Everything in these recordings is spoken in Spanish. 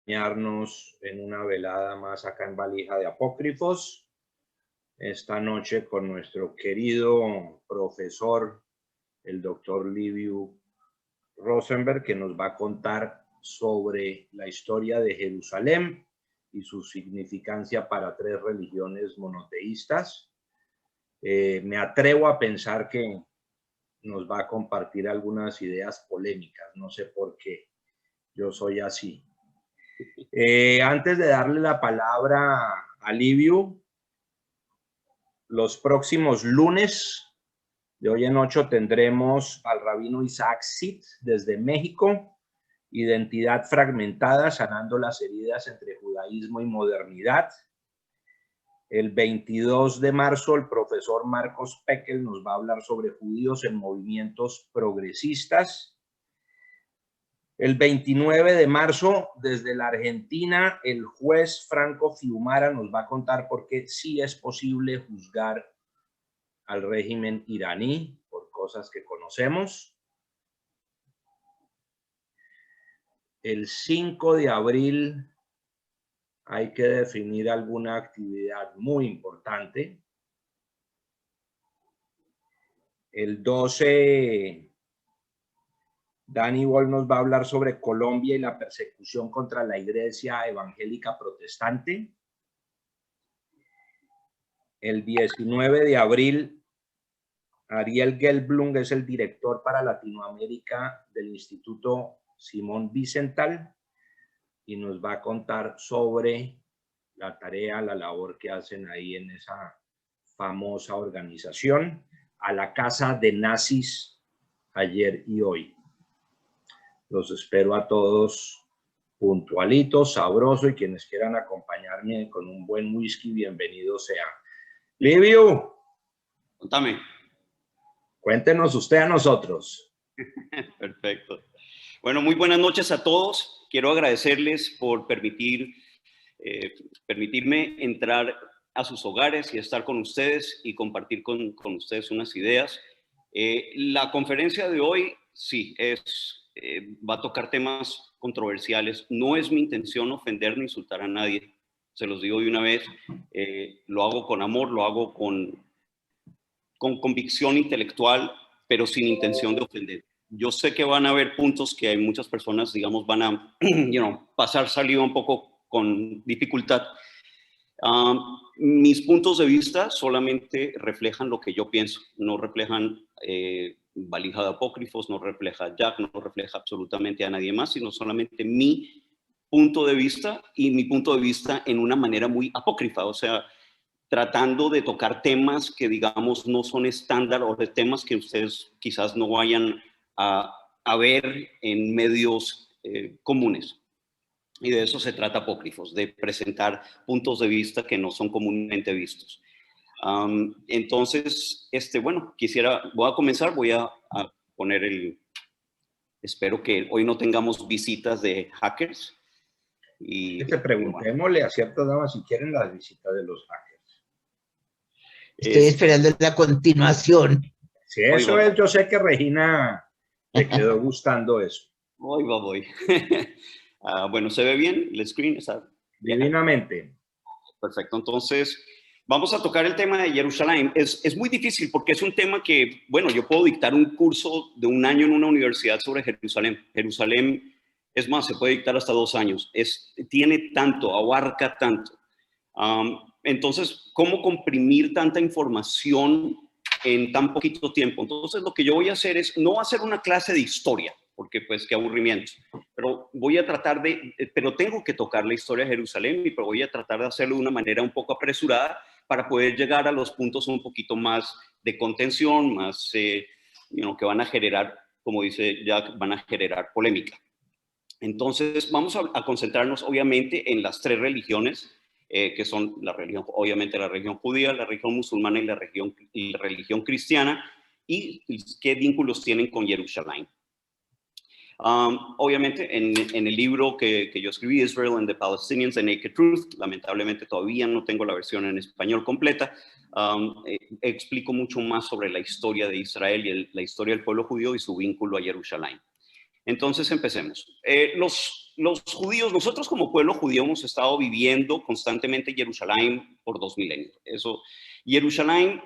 acompañarnos en una velada más acá en Valija de Apócrifos. Esta noche con nuestro querido profesor, el doctor Liviu Rosenberg, que nos va a contar sobre la historia de Jerusalén y su significancia para tres religiones monoteístas. Me atrevo a pensar que nos va a compartir algunas ideas polémicas, no sé por qué, yo soy así. Antes de darle la palabra a Liviu, los próximos lunes, de hoy en 8, tendremos al rabino Isaac Sit desde México, Identidad fragmentada, sanando las heridas entre judaísmo y modernidad. El 22 de marzo, el profesor Marcos Pekel nos va a hablar sobre judíos en movimientos progresistas. El 29 de marzo, desde la Argentina, el juez Franco Fiumara nos va a contar por qué sí es posible juzgar al régimen iraní por cosas que conocemos. El 5 de abril hay que definir alguna actividad muy importante. El 12, Danny Boll nos va a hablar sobre Colombia y la persecución contra la Iglesia Evangélica Protestante. El 19 de abril, Ariel Gelblum es el director para Latinoamérica del Instituto Simón Wiesenthal y nos va a contar sobre la tarea, la labor que hacen ahí en esa famosa organización, a la casa de nazis ayer y hoy. Los espero a todos puntualitos, sabroso, y quienes quieran acompañarme con un buen whisky, bienvenido sea. Liviu, Contame. Cuéntenos usted a nosotros. Perfecto. Bueno, muy buenas noches a todos. Quiero agradecerles por permitirme entrar a sus hogares y estar con ustedes y compartir con ustedes unas ideas. La conferencia de hoy, sí, va a tocar temas controversiales. No es mi intención ofender ni insultar a nadie. Se los digo de una vez. Lo hago con amor, lo hago con convicción intelectual, pero sin intención de ofender. Yo sé que van a haber puntos que hay muchas personas, digamos, van a pasar saliva un poco con dificultad. Mis puntos de vista solamente reflejan lo que yo pienso, no reflejan Valija de Apócrifos, no refleja Jack, no refleja absolutamente a nadie más, sino solamente mi punto de vista y mi punto de vista en una manera muy apócrifa, o sea, tratando de tocar temas que, digamos, no son estándar o de temas que ustedes quizás no vayan a ver en medios comunes. Y de eso se trata Apócrifos, de presentar puntos de vista que no son comúnmente vistos. Entonces, bueno, voy a comenzar, voy a poner espero que hoy no tengamos visitas de hackers. Y preguntémosle a ciertas damas si quieren las visitas de los hackers. Estoy esperando la continuación. Sí, eso es, yo sé que Regina le quedó gustando eso. Voy. Bueno, ¿se ve bien? ¿El screen está bien? Divinamente. Perfecto, entonces vamos a tocar el tema de Jerusalén. Es muy difícil porque es un tema que, bueno, yo puedo dictar un curso de 1 año en una universidad sobre Jerusalén. Jerusalén, es más, se puede dictar hasta 2 años. Tiene tanto, abarca tanto. Entonces, ¿cómo comprimir tanta información en tan poquito tiempo? Entonces, lo que yo voy a hacer es, no hacer una clase de historia, porque pues qué aburrimiento, pero voy a tratar pero tengo que tocar la historia de Jerusalén, pero voy a tratar de hacerlo de una manera un poco apresurada para poder llegar a los puntos un poquito más de contención, más, que van a generar, como dice Jack, van a generar polémica. Entonces, vamos a concentrarnos obviamente en las 3 religiones, que son obviamente la religión judía, la religión musulmana y la religión cristiana, y qué vínculos tienen con Jerusalén. Obviamente, en el libro que yo escribí, Israel and the Palestinians, The Naked Truth, lamentablemente todavía no tengo la versión en español completa, explico mucho más sobre la historia de Israel y la historia del pueblo judío y su vínculo a Jerusalén. Entonces, empecemos. Los los judíos, nosotros como pueblo judío hemos estado viviendo constantemente en Jerusalén por 2 milenios. Jerusalén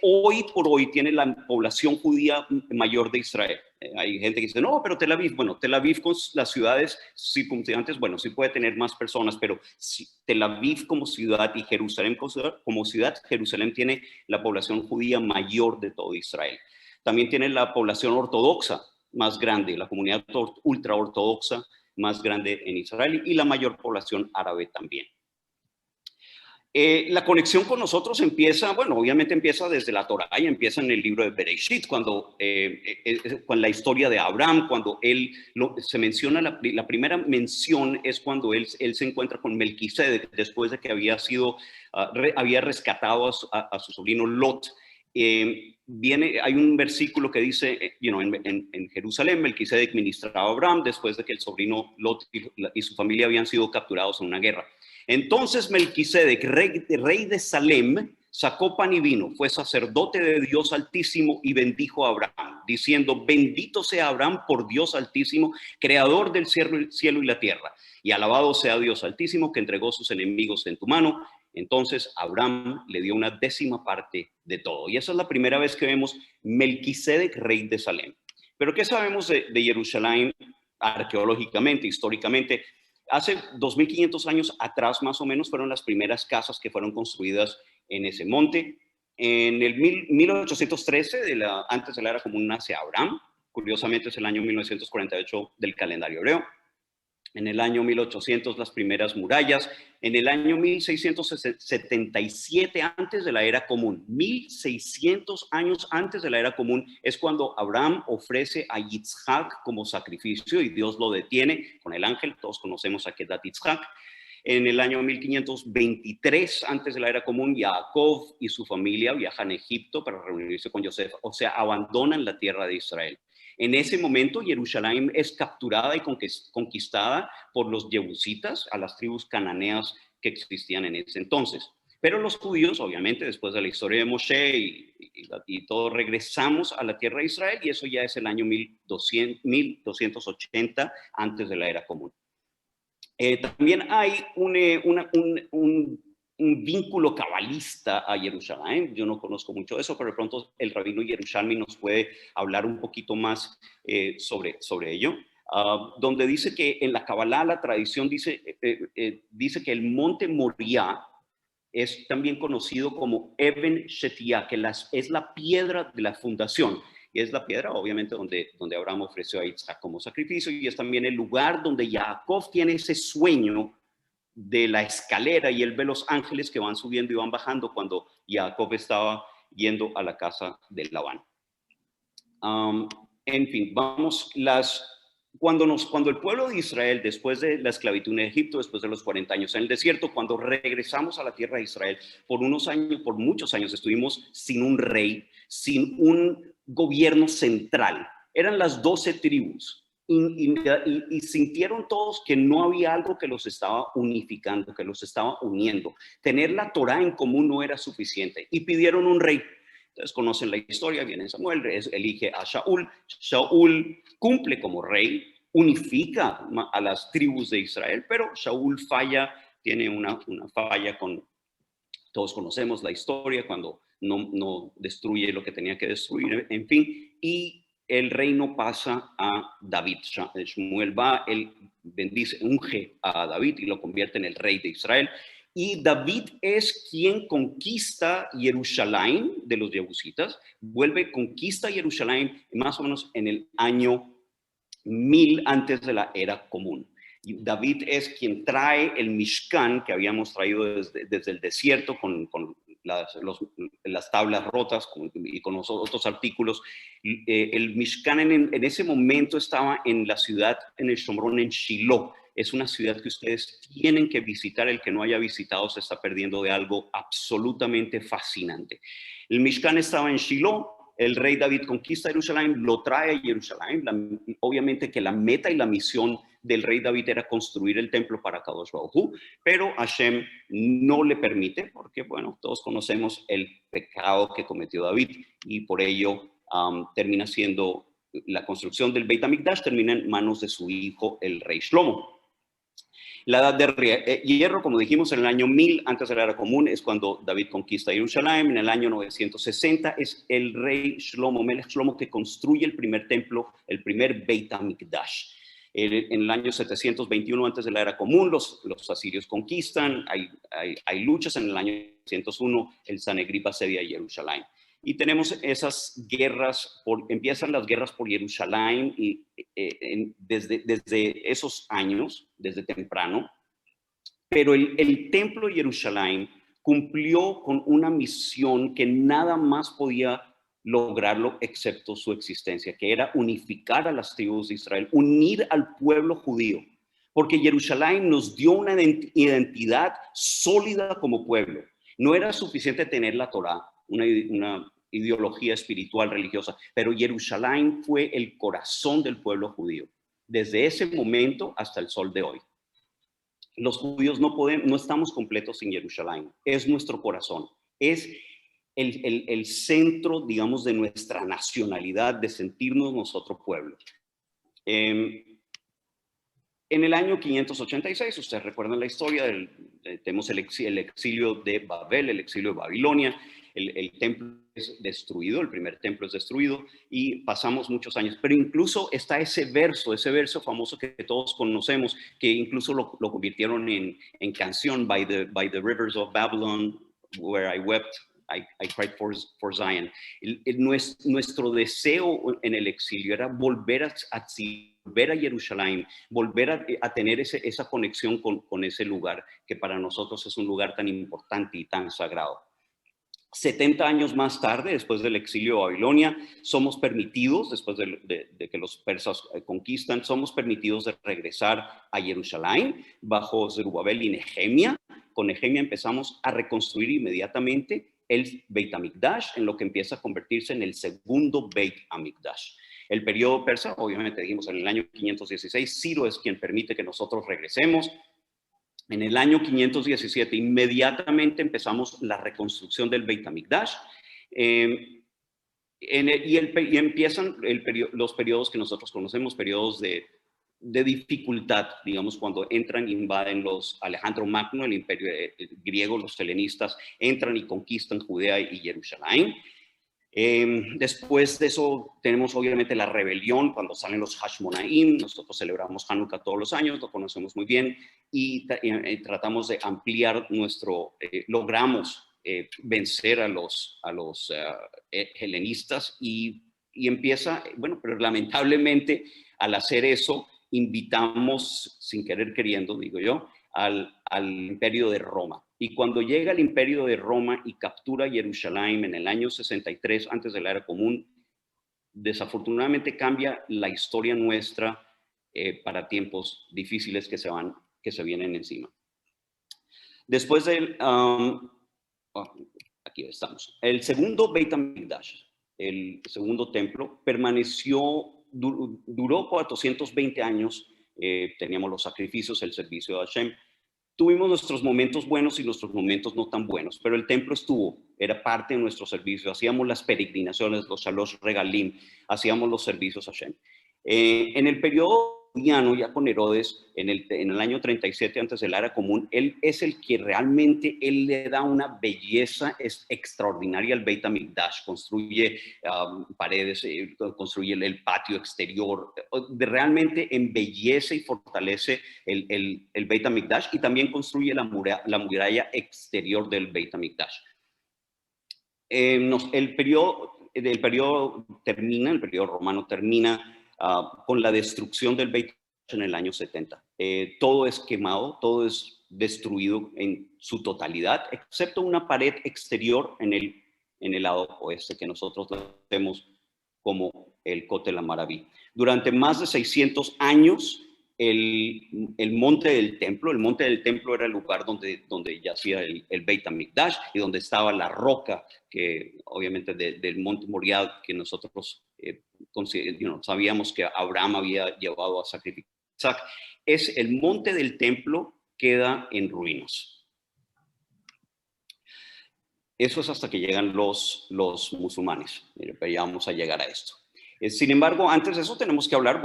hoy por hoy tiene la población judía mayor de Israel. Hay gente que dice, no, pero Tel Aviv, bueno, Tel Aviv con las ciudades circundantes, bueno, sí puede tener más personas, pero Tel Aviv como ciudad y Jerusalén como ciudad, Jerusalén tiene la población judía mayor de todo Israel. También tiene la población ortodoxa más grande, la comunidad ultraortodoxa más grande en Israel y la mayor población árabe también. La conexión con nosotros empieza, bueno, obviamente empieza desde la Torá y empieza en el libro de Bereshit, con la historia de Abraham, cuando se menciona, la primera mención es cuando él se encuentra con Melquisedec, después de que había rescatado a su sobrino Lot. Hay un versículo que dice, en Jerusalén, Melquisedec ministraba a Abraham después de que el sobrino Lot y su familia habían sido capturados en una guerra. Entonces Melquisedec, rey de Salem, sacó pan y vino, fue sacerdote de Dios Altísimo y bendijo a Abraham, diciendo, bendito sea Abraham por Dios Altísimo, creador del cielo y la tierra, y alabado sea Dios Altísimo que entregó sus enemigos en tu mano. Entonces Abraham le dio una 10ª parte de todo. Y esa es la primera vez que vemos Melquisedec, rey de Salem. Pero ¿qué sabemos de Jerusalén arqueológicamente, históricamente? Hace 2500 años atrás, más o menos, fueron las primeras casas que fueron construidas en ese monte. En el 1813, antes de la era común, nace Abraham. Curiosamente es el año 1948 del calendario hebreo. En el año 1800 las primeras murallas. En el año 1677 antes de la era común, 1600 años antes de la era común, es cuando Abraham ofrece a Yitzhak como sacrificio y Dios lo detiene con el ángel. Todos conocemos a Kedat Yitzhak. En el año 1523 antes de la era común, Jacob y su familia viajan a Egipto para reunirse con Yosef, o sea, abandonan la tierra de Israel. En ese momento, Jerusalén es capturada y conquistada por los jebusitas, a las tribus cananeas que existían en ese entonces. Pero los judíos, obviamente, después de la historia de Moshe y todo, regresamos a la tierra de Israel, y eso ya es el año 1280 antes de la era común. También hay un vínculo cabalista a Jerusalén. Yo no conozco mucho de eso, pero de pronto el rabino Yerushalmi nos puede hablar un poquito más sobre ello. Donde dice que en la Kabbalah, la tradición dice que el monte Moriah es también conocido como Eben Shetiyah, que es la piedra de la fundación. Y es la piedra, obviamente, donde Abraham ofreció a Isaac como sacrificio, y es también el lugar donde Jacob tiene ese sueño de la escalera y él ve los ángeles que van subiendo y van bajando cuando Jacob estaba yendo a la casa de Labán. En fin, cuando el pueblo de Israel, después de la esclavitud en Egipto, después de los 40 años en el desierto, cuando regresamos a la tierra de Israel, por muchos años estuvimos sin un rey, sin un gobierno central. Eran las 12 tribus. Y sintieron todos que no había algo que los estaba unificando, que los estaba uniendo. Tener la Torá en común no era suficiente y pidieron un rey. Entonces conocen la historia, viene Samuel, elige a Shaul. Shaul cumple como rey, unifica a las tribus de Israel, pero Shaul falla, tiene una falla todos conocemos la historia, cuando no destruye lo que tenía que destruir, en fin, y el reino pasa a David. Shmuel él bendice, unge a David y lo convierte en el rey de Israel. Y David es quien conquista Jerusalén de los jebusitas, conquista Jerusalén más o menos en el año 1000 antes de la era común. Y David es quien trae el Mishkan que habíamos traído desde el desierto con las tablas rotas y con los otros artículos. El Mishkan en ese momento estaba en la ciudad, en el Shomrón, en Shiloh. Es una ciudad que ustedes tienen que visitar. El que no haya visitado se está perdiendo de algo absolutamente fascinante. El Mishkan estaba en Shiloh. El rey David conquista Jerusalén, lo trae a Jerusalén. Obviamente que la meta y la misión del rey David era construir el templo para Kadosh Baruj Hu, pero Hashem no le permite, porque, bueno, todos conocemos el pecado que cometió David, y por ello termina siendo la construcción del Beit HaMikdash, termina en manos de su hijo, el rey Shlomo. La edad de hierro, como dijimos, en el año 1000 antes de la era común, es cuando David conquista Jerusalén. En el año 960 es el rey Shlomo, Melech Shlomo, que construye el primer templo, el primer Beit HaMikdash. En el año 721 antes de la era común, los asirios conquistan, hay luchas. En el año 901 el Sanedrín asedia Jerusalén. Y tenemos esas guerras, empiezan las guerras por Jerusalén y, desde esos años, desde temprano. Pero el templo de Jerusalén cumplió con una misión que nada más podía lograrlo excepto su existencia, que era unificar a las tribus de Israel, unir al pueblo judío, porque Jerusalén nos dio una identidad sólida como pueblo. No era suficiente tener la Torá, una ideología espiritual religiosa, pero Jerusalén fue el corazón del pueblo judío, desde ese momento hasta el sol de hoy. Los judíos no estamos completos sin Jerusalén, es nuestro corazón, es el centro, digamos, de nuestra nacionalidad, de sentirnos nosotros pueblo. En el año 586, ustedes recuerdan la historia, tenemos el exilio de Babel, el exilio de Babilonia, el templo es destruido, el primer templo es destruido y pasamos muchos años. Pero incluso está ese verso famoso que todos conocemos, que incluso lo convirtieron en canción, by the rivers of Babylon, where I wept, I cried for Zion. Nuestro deseo en el exilio era volver a Jerusalén, volver a tener esa conexión con ese lugar, que para nosotros es un lugar tan importante y tan sagrado. 70 años más tarde, después del exilio de Babilonia, somos permitidos, después de que los persas conquistan, somos permitidos de regresar a Jerusalén bajo Zerubabel y Nehemia. Con Nehemia empezamos a reconstruir inmediatamente el Beit HaMikdash, en lo que empieza a convertirse en el segundo Beit HaMikdash. El periodo persa, obviamente dijimos en el año 516, Ciro es quien permite que nosotros regresemos. En el año 517 inmediatamente empezamos la reconstrucción del Beit HaMikdash y empiezan los periodos que nosotros conocemos, periodos de dificultad, digamos, cuando entran e invaden los Alejandro Magno, el imperio griego, los helenistas, entran y conquistan Judea y Jerusalén. Después de eso tenemos obviamente la rebelión cuando salen los Hashmonaim. Nosotros celebramos Hanukkah todos los años, lo conocemos muy bien y tratamos de ampliar logramos vencer a los helenistas y empieza, bueno, pero lamentablemente al hacer eso invitamos, sin querer queriendo, digo yo, al imperio de Roma. Y cuando llega el imperio de Roma y captura Jerusalén en el año 63 antes de la era común, desafortunadamente cambia la historia nuestra para tiempos difíciles que se vienen encima. Después del... aquí estamos. El segundo Beit HaMikdash, el segundo templo, duró 420 años. Teníamos los sacrificios, el servicio de Hashem. Tuvimos nuestros momentos buenos y nuestros momentos no tan buenos, pero el templo era parte de nuestro servicio. Hacíamos las peregrinaciones, los Shalosh Regalim, hacíamos los servicios a Hashem. En el periodo judío, ya con Herodes, en el año 37 antes de la era común, él es el que realmente le da una belleza extraordinaria al Beit HaMikdash. Construye paredes, construye el patio exterior, realmente embellece y fortalece el Beit HaMikdash y también construye la muralla exterior del Beit HaMikdash. El periodo romano termina con la destrucción del Beit HaMikdash en el año 70. Todo es quemado, todo es destruido en su totalidad, excepto una pared exterior en el lado oeste que nosotros vemos como el Kotel HaMaraví. Durante más de 600 años, el monte del templo era el lugar donde yacía el Beit HaMikdash y donde estaba la roca, que obviamente del monte Moriah, que nosotros sabíamos que Abraham había llevado a sacrificar a Isaac. Es el monte del templo, queda en ruinas. Eso es hasta que llegan los musulmanes, pero ya vamos a llegar a esto. Sin embargo, antes de eso tenemos que hablar,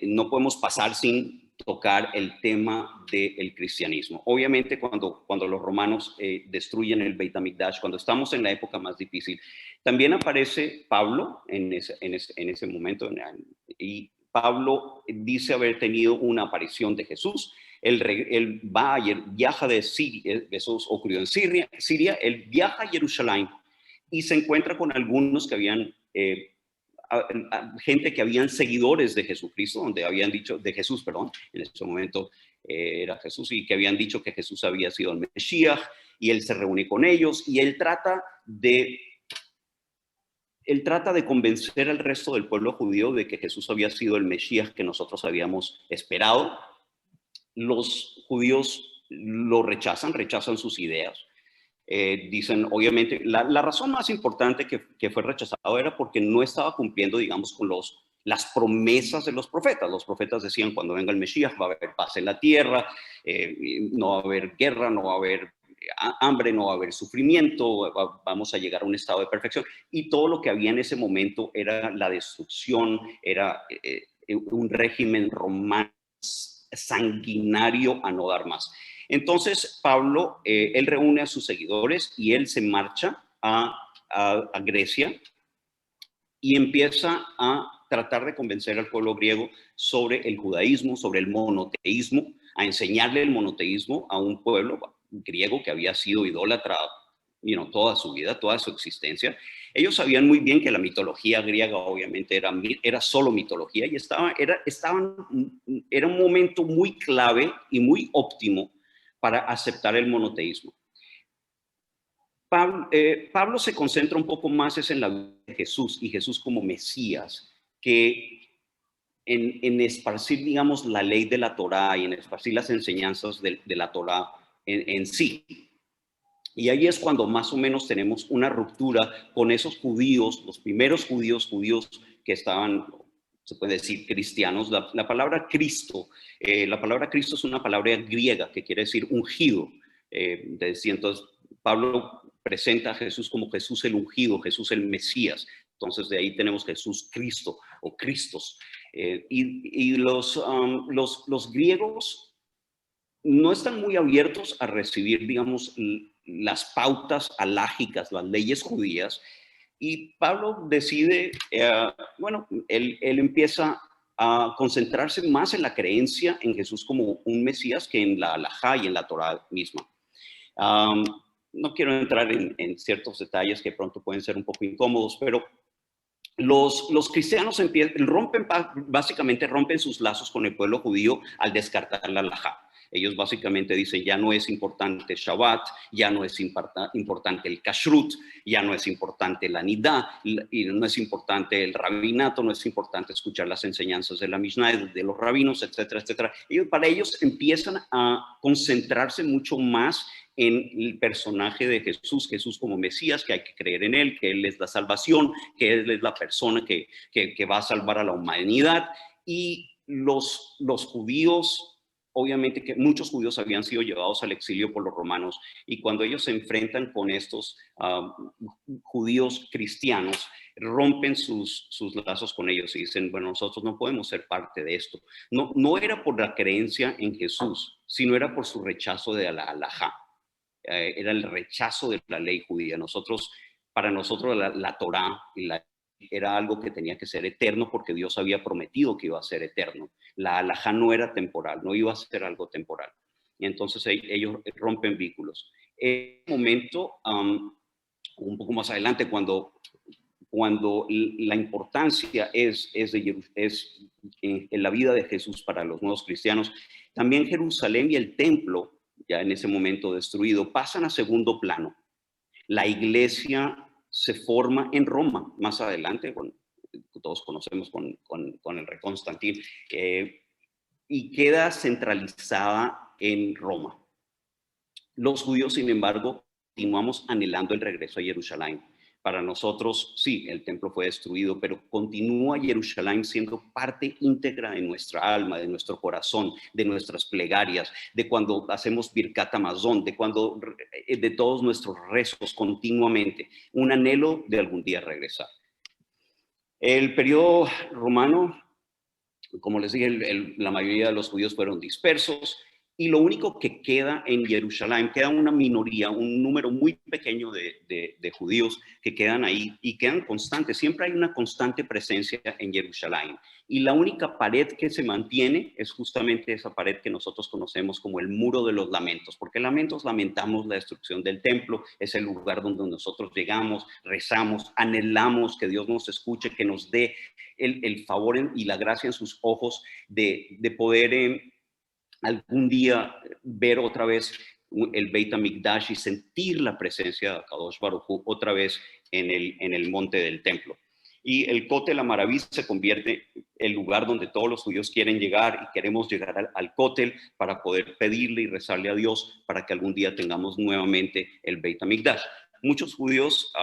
no podemos pasar sin tocar el tema del cristianismo. Obviamente cuando los romanos destruyen el Beit HaMikdash, cuando estamos en la época más difícil, también aparece Pablo en ese momento, y Pablo dice haber tenido una aparición de Jesús. Él viaja de Siria, eso ocurrió en Siria, él viaja a Jerusalén y se encuentra con algunos que habían gente que habían seguidores de Jesucristo, donde habían dicho, de Jesús, perdón, en ese momento era Jesús, y que habían dicho que Jesús había sido el Mesías, y él se reúne con ellos, y él trata de convencer al resto del pueblo judío de que Jesús había sido el Mesías que nosotros habíamos esperado. Los judíos lo rechazan sus ideas. Dicen, obviamente, la razón más importante que fue rechazado era porque no estaba cumpliendo, digamos, con las promesas de los profetas. Los profetas decían, cuando venga el Mesías va a haber paz en la tierra, no va a haber guerra, no va a haber hambre, no va a haber sufrimiento, vamos a llegar a un estado de perfección. Y todo lo que había en ese momento era la destrucción, era un régimen romano sanguinario a no dar más. Entonces, Pablo, él reúne a sus seguidores y él se marcha a Grecia y empieza a tratar de convencer al pueblo griego sobre el judaísmo, sobre el monoteísmo, a enseñarle el monoteísmo a un pueblo griego que había sido idólatra toda su vida, toda su existencia. Ellos sabían muy bien que la mitología griega obviamente era solo mitología y era un momento muy clave y muy óptimo para aceptar el monoteísmo. Pablo se concentra un poco más en la vida de Jesús y Jesús como Mesías, que en esparcir, digamos, la ley de la Torá y en esparcir las enseñanzas de la Torá en sí. Y ahí es cuando más o menos tenemos una ruptura con esos judíos, los primeros judíos que estaban, se puede decir, cristianos. La palabra Cristo es una palabra griega que quiere decir ungido. Entonces, Pablo presenta a Jesús como Jesús el ungido, Jesús el Mesías. Entonces, de ahí tenemos Jesús Cristo o Cristos. Y los griegos no están muy abiertos a recibir, digamos, las pautas alágicas, las leyes judías. Y Pablo decide, él empieza a concentrarse más en la creencia en Jesús como un Mesías que en la halajá y en la Torá misma. No quiero entrar en ciertos detalles que pronto pueden ser un poco incómodos, pero los cristianos básicamente rompen sus lazos con el pueblo judío al descartar la halajá. Ellos básicamente dicen, ya no es importante Shabbat, ya no es importante el Kashrut, ya no es importante la Nidá, y no es importante el rabinato, no es importante escuchar las enseñanzas de la Mishnah, de los rabinos, etcétera, etcétera. Para ellos empiezan a concentrarse mucho más en el personaje de Jesús como Mesías, que hay que creer en él, que él es la salvación, que él es la persona que va a salvar a la humanidad. Y los judíos, obviamente que muchos judíos habían sido llevados al exilio por los romanos, y cuando ellos se enfrentan con estos judíos cristianos, rompen sus lazos con ellos y dicen, bueno, nosotros no podemos ser parte de esto. No era por la creencia en Jesús, sino era por su rechazo de la halajá. Era el rechazo de la ley judía. Para nosotros la Torá era algo que tenía que ser eterno porque Dios había prometido que iba a ser eterno. La halajá no era temporal, no iba a ser algo temporal. Y entonces ellos rompen vínculos. En un momento, un poco más adelante, cuando la importancia es en la vida de Jesús para los nuevos cristianos, también Jerusalén y el templo, ya en ese momento destruido, pasan a segundo plano. La iglesia se forma en Roma más adelante, todos conocemos con el rey Constantín, y queda centralizada en Roma. Los judíos, sin embargo, continuamos anhelando el regreso a Jerusalén. Para nosotros, sí, el templo fue destruido, pero continúa Jerusalén siendo parte íntegra de nuestra alma, de nuestro corazón, de nuestras plegarias, de cuando hacemos Birkat Hamazon, de todos nuestros rezos continuamente, un anhelo de algún día regresar. El periodo romano Como les dije, la mayoría de los judíos fueron dispersos y lo único que queda en Jerusalén, queda una minoría, un número muy pequeño de judíos que quedan ahí y quedan constantes. Siempre hay una constante presencia en Jerusalén. Y la única pared que se mantiene es justamente esa pared que nosotros conocemos como el Muro de los Lamentos, porque lamentamos la destrucción del templo, es el lugar donde nosotros llegamos, rezamos, anhelamos que Dios nos escuche, que nos dé el favor y la gracia en sus ojos de poder algún día ver otra vez el Beit HaMikdash y sentir la presencia de Kadosh Baruj Hu otra vez en el monte del templo. Y el Kotel Amaraví se convierte en el lugar donde todos los judíos quieren llegar y queremos llegar al Kotel para poder pedirle y rezarle a Dios para que algún día tengamos nuevamente el Beit HaMikdash. Muchos judíos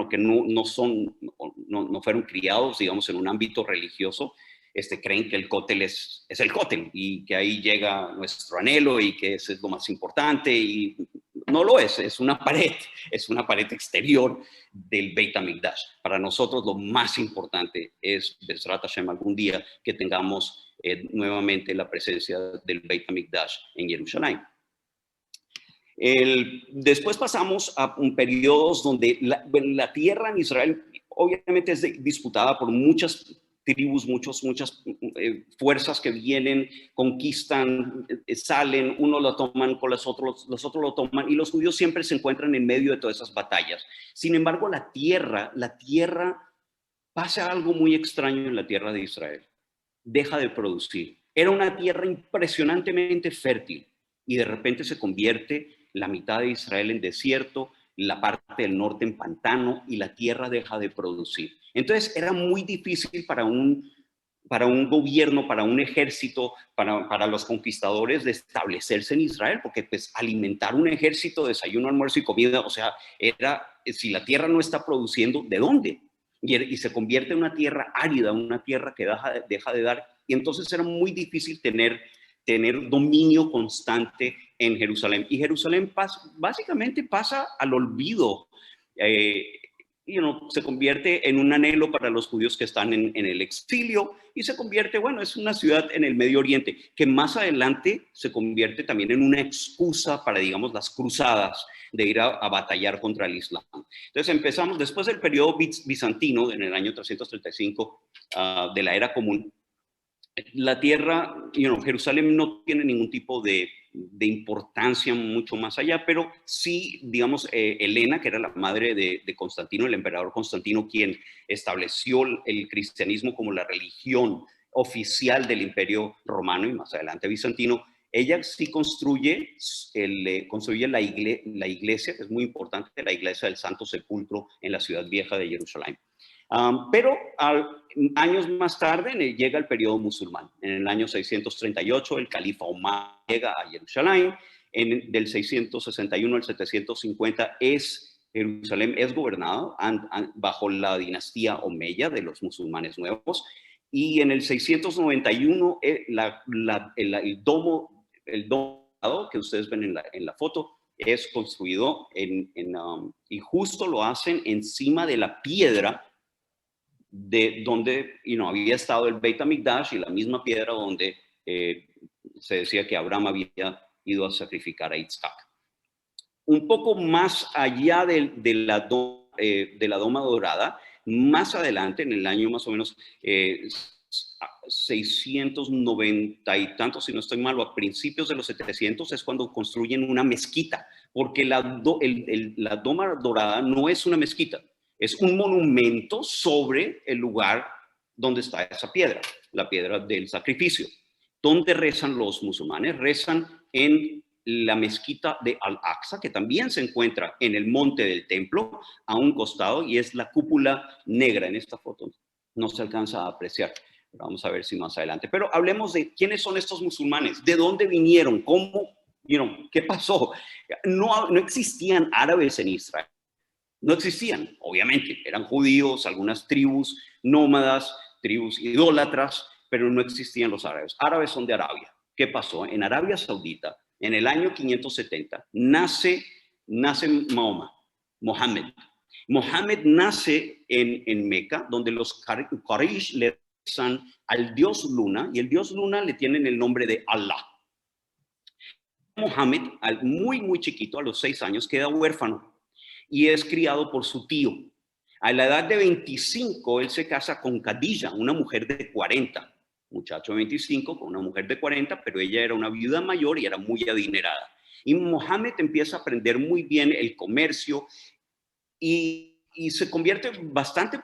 que no fueron criados, digamos, en un ámbito religioso, creen que el Kotel es el Kotel y que ahí llega nuestro anhelo y que eso es lo más importante, y no lo es una pared exterior del Beit HaMikdash. Para nosotros lo más importante es, Bezrat Hashem, algún día que tengamos nuevamente la presencia del Beit HaMikdash en Jerusalén. Después pasamos a periodos donde la tierra en Israel obviamente es disputada por muchas tribus, muchas fuerzas que vienen, conquistan, salen, unos lo toman con los otros lo toman, y los judíos siempre se encuentran en medio de todas esas batallas. Sin embargo, la tierra, pasa algo muy extraño en la tierra de Israel. Deja de producir. Era una tierra impresionantemente fértil y de repente se convierte la mitad de Israel en desierto, la parte del norte en pantano, y la tierra deja de producir. Entonces era muy difícil para un gobierno, para un ejército, para los conquistadores de establecerse en Israel, porque pues alimentar un ejército, desayuno, almuerzo y comida, o sea, si la tierra no está produciendo, ¿de dónde? Y se convierte en una tierra árida, una tierra que deja de dar, y entonces era muy difícil tener dominio constante en Jerusalén. Y Jerusalén básicamente pasa al olvido. Se convierte en un anhelo para los judíos que están en el exilio, y se convierte, es una ciudad en el Medio Oriente, que más adelante se convierte también en una excusa para, digamos, las cruzadas, de ir a batallar contra el Islam. Entonces empezamos, después del periodo bizantino, en el año 335 de la era común, la tierra, Jerusalén no tiene ningún tipo de importancia mucho más allá, pero sí, digamos, Helena, que era la madre de Constantino, el emperador Constantino, quien estableció el cristianismo como la religión oficial del Imperio Romano y más adelante bizantino, ella sí construye la iglesia, que es muy importante, la iglesia del Santo Sepulcro en la ciudad vieja de Jerusalén. Pero años más tarde llega el periodo musulmán. En el año 638 el califa Omar llega a Jerusalén. Del 661 al 750 Jerusalén es gobernado bajo la dinastía Omeya de los musulmanes nuevos. Y en el 691 el domo que ustedes ven en la foto es construido y justo lo hacen encima de la piedra de donde había estado el Beit HaMikdash, y la misma piedra donde se decía que Abraham había ido a sacrificar a Isaac. Un poco más allá de la Doma Dorada, más adelante, en el año más o menos 690 y tantos, si no estoy mal, a principios de los 700, es cuando construyen una mezquita, porque la Doma Dorada no es una mezquita, es un monumento sobre el lugar donde está esa piedra, la piedra del sacrificio. ¿Dónde rezan los musulmanes? Rezan en la mezquita de Al-Aqsa, que también se encuentra en el monte del templo, a un costado, y es la cúpula negra. En esta foto no se alcanza a apreciar. Vamos a ver si más adelante. Pero hablemos de quiénes son estos musulmanes, de dónde vinieron, cómo, qué pasó. No existían árabes en Israel. No existían, obviamente, eran judíos, algunas tribus nómadas, tribus idólatras, pero no existían los árabes. Árabes son de Arabia. ¿Qué pasó? En Arabia Saudita, en el año 570, nace Mohammed. Mohammed nace en Meca, donde los Quraysh le al dios Luna, y el dios Luna le tienen el nombre de Allah. Mohammed, muy chiquito, a los 6 años, queda huérfano y es criado por su tío. A la edad de 25, él se casa con Khadija, una mujer de 40. Muchacho de 25 con una mujer de 40, pero ella era una viuda mayor y era muy adinerada. Y Mohammed empieza a aprender muy bien el comercio y se convierte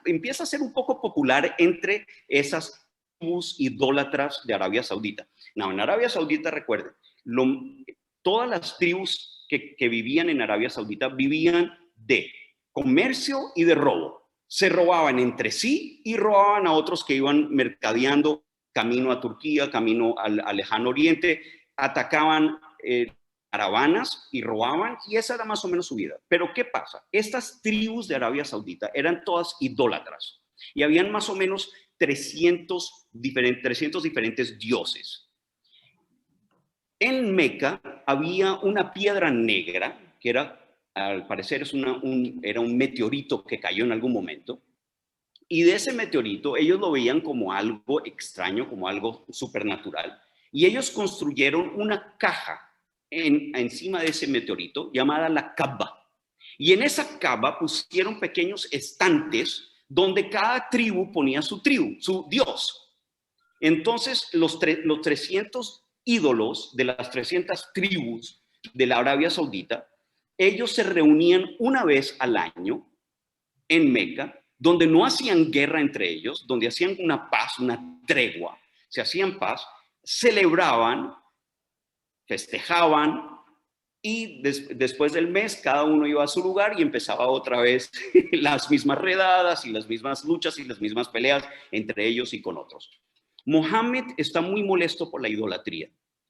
empieza a ser un poco popular entre esas tribus idólatras de Arabia Saudita. No, en Arabia Saudita, recuerden, todas las tribus que vivían en Arabia Saudita vivían de comercio y de robo. Se robaban entre sí y robaban a otros que iban mercadeando camino a Turquía, camino al lejano oriente, atacaban caravanas y robaban, y esa era más o menos su vida. Pero ¿qué pasa? Estas tribus de Arabia Saudita eran todas idólatras y habían más o menos 300 diferentes dioses. En Meca había una piedra negra que era, al parecer, era un meteorito que cayó en algún momento, y de ese meteorito ellos lo veían como algo extraño, como algo supernatural, y ellos construyeron una caja encima de ese meteorito llamada la Kaaba. Y en esa Kaaba pusieron pequeños estantes donde cada tribu ponía su dios. Entonces los 300 ídolos de las 300 tribus de la Arabia Saudita, ellos se reunían una vez al año en Meca, donde no hacían guerra entre ellos, donde hacían una paz, una tregua, se hacían paz, celebraban, festejaban, y después del mes cada uno iba a su lugar y empezaba otra vez las mismas redadas y las mismas luchas y las mismas peleas entre ellos y con otros. Mohammed está muy molesto por la idolatría.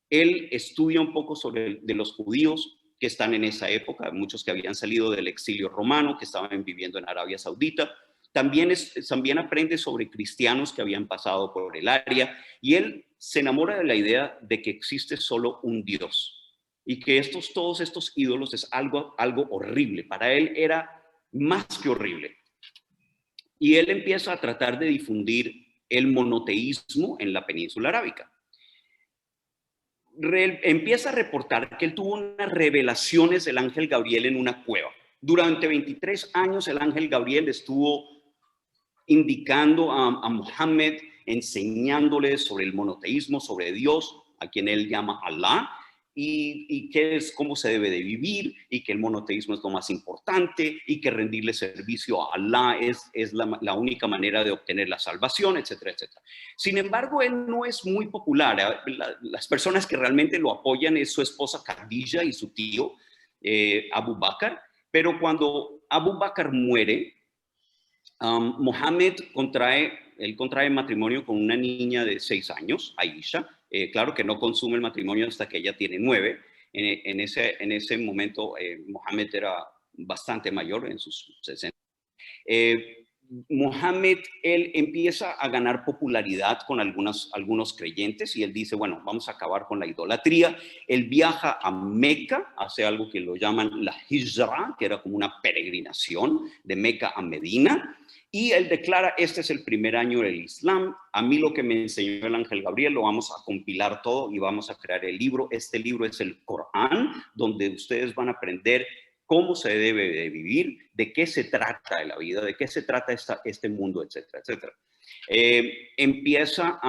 Él estudia un poco de los judíos que están en esa época, muchos que habían salido del exilio romano, que estaban viviendo en Arabia Saudita. También aprende sobre cristianos que habían pasado por el área, y él se enamora de la idea de que existe solo un Dios y que todos estos ídolos es algo horrible. Para él era más que horrible. Y él empieza a tratar de difundir el monoteísmo en la península arábica. Empieza a reportar que él tuvo unas revelaciones del ángel Gabriel en una cueva. Durante 23 años el ángel Gabriel estuvo indicando a Mohammed, enseñándole sobre el monoteísmo, sobre Dios, a quien él llama Allah, y cómo se debe de vivir, y que el monoteísmo es lo más importante, y que rendirle servicio a Allah es la única manera de obtener la salvación, etcétera, etcétera. Sin embargo, él no es muy popular. Las personas que realmente lo apoyan es su esposa Khadija y su tío Abu Bakr, pero cuando Abu Bakr muere, Mohammed contrae matrimonio con una niña de 6 años, Aisha. Claro que no consume el matrimonio hasta que ella tiene 9. En ese momento, Mohammed era bastante mayor, en sus 60. Mohammed, él empieza a ganar popularidad con algunos creyentes, y él dice, bueno, vamos a acabar con la idolatría. Él viaja a Meca, hace algo que lo llaman la Hijra, que era como una peregrinación de Meca a Medina, y él declara, este es el primer año del Islam, a mí lo que me enseñó el ángel Gabriel lo vamos a compilar todo y vamos a crear el libro. Este libro es el Corán, donde ustedes van a aprender cómo se debe de vivir, de qué se trata de la vida, de qué se trata este mundo, etcétera, etcétera. Empieza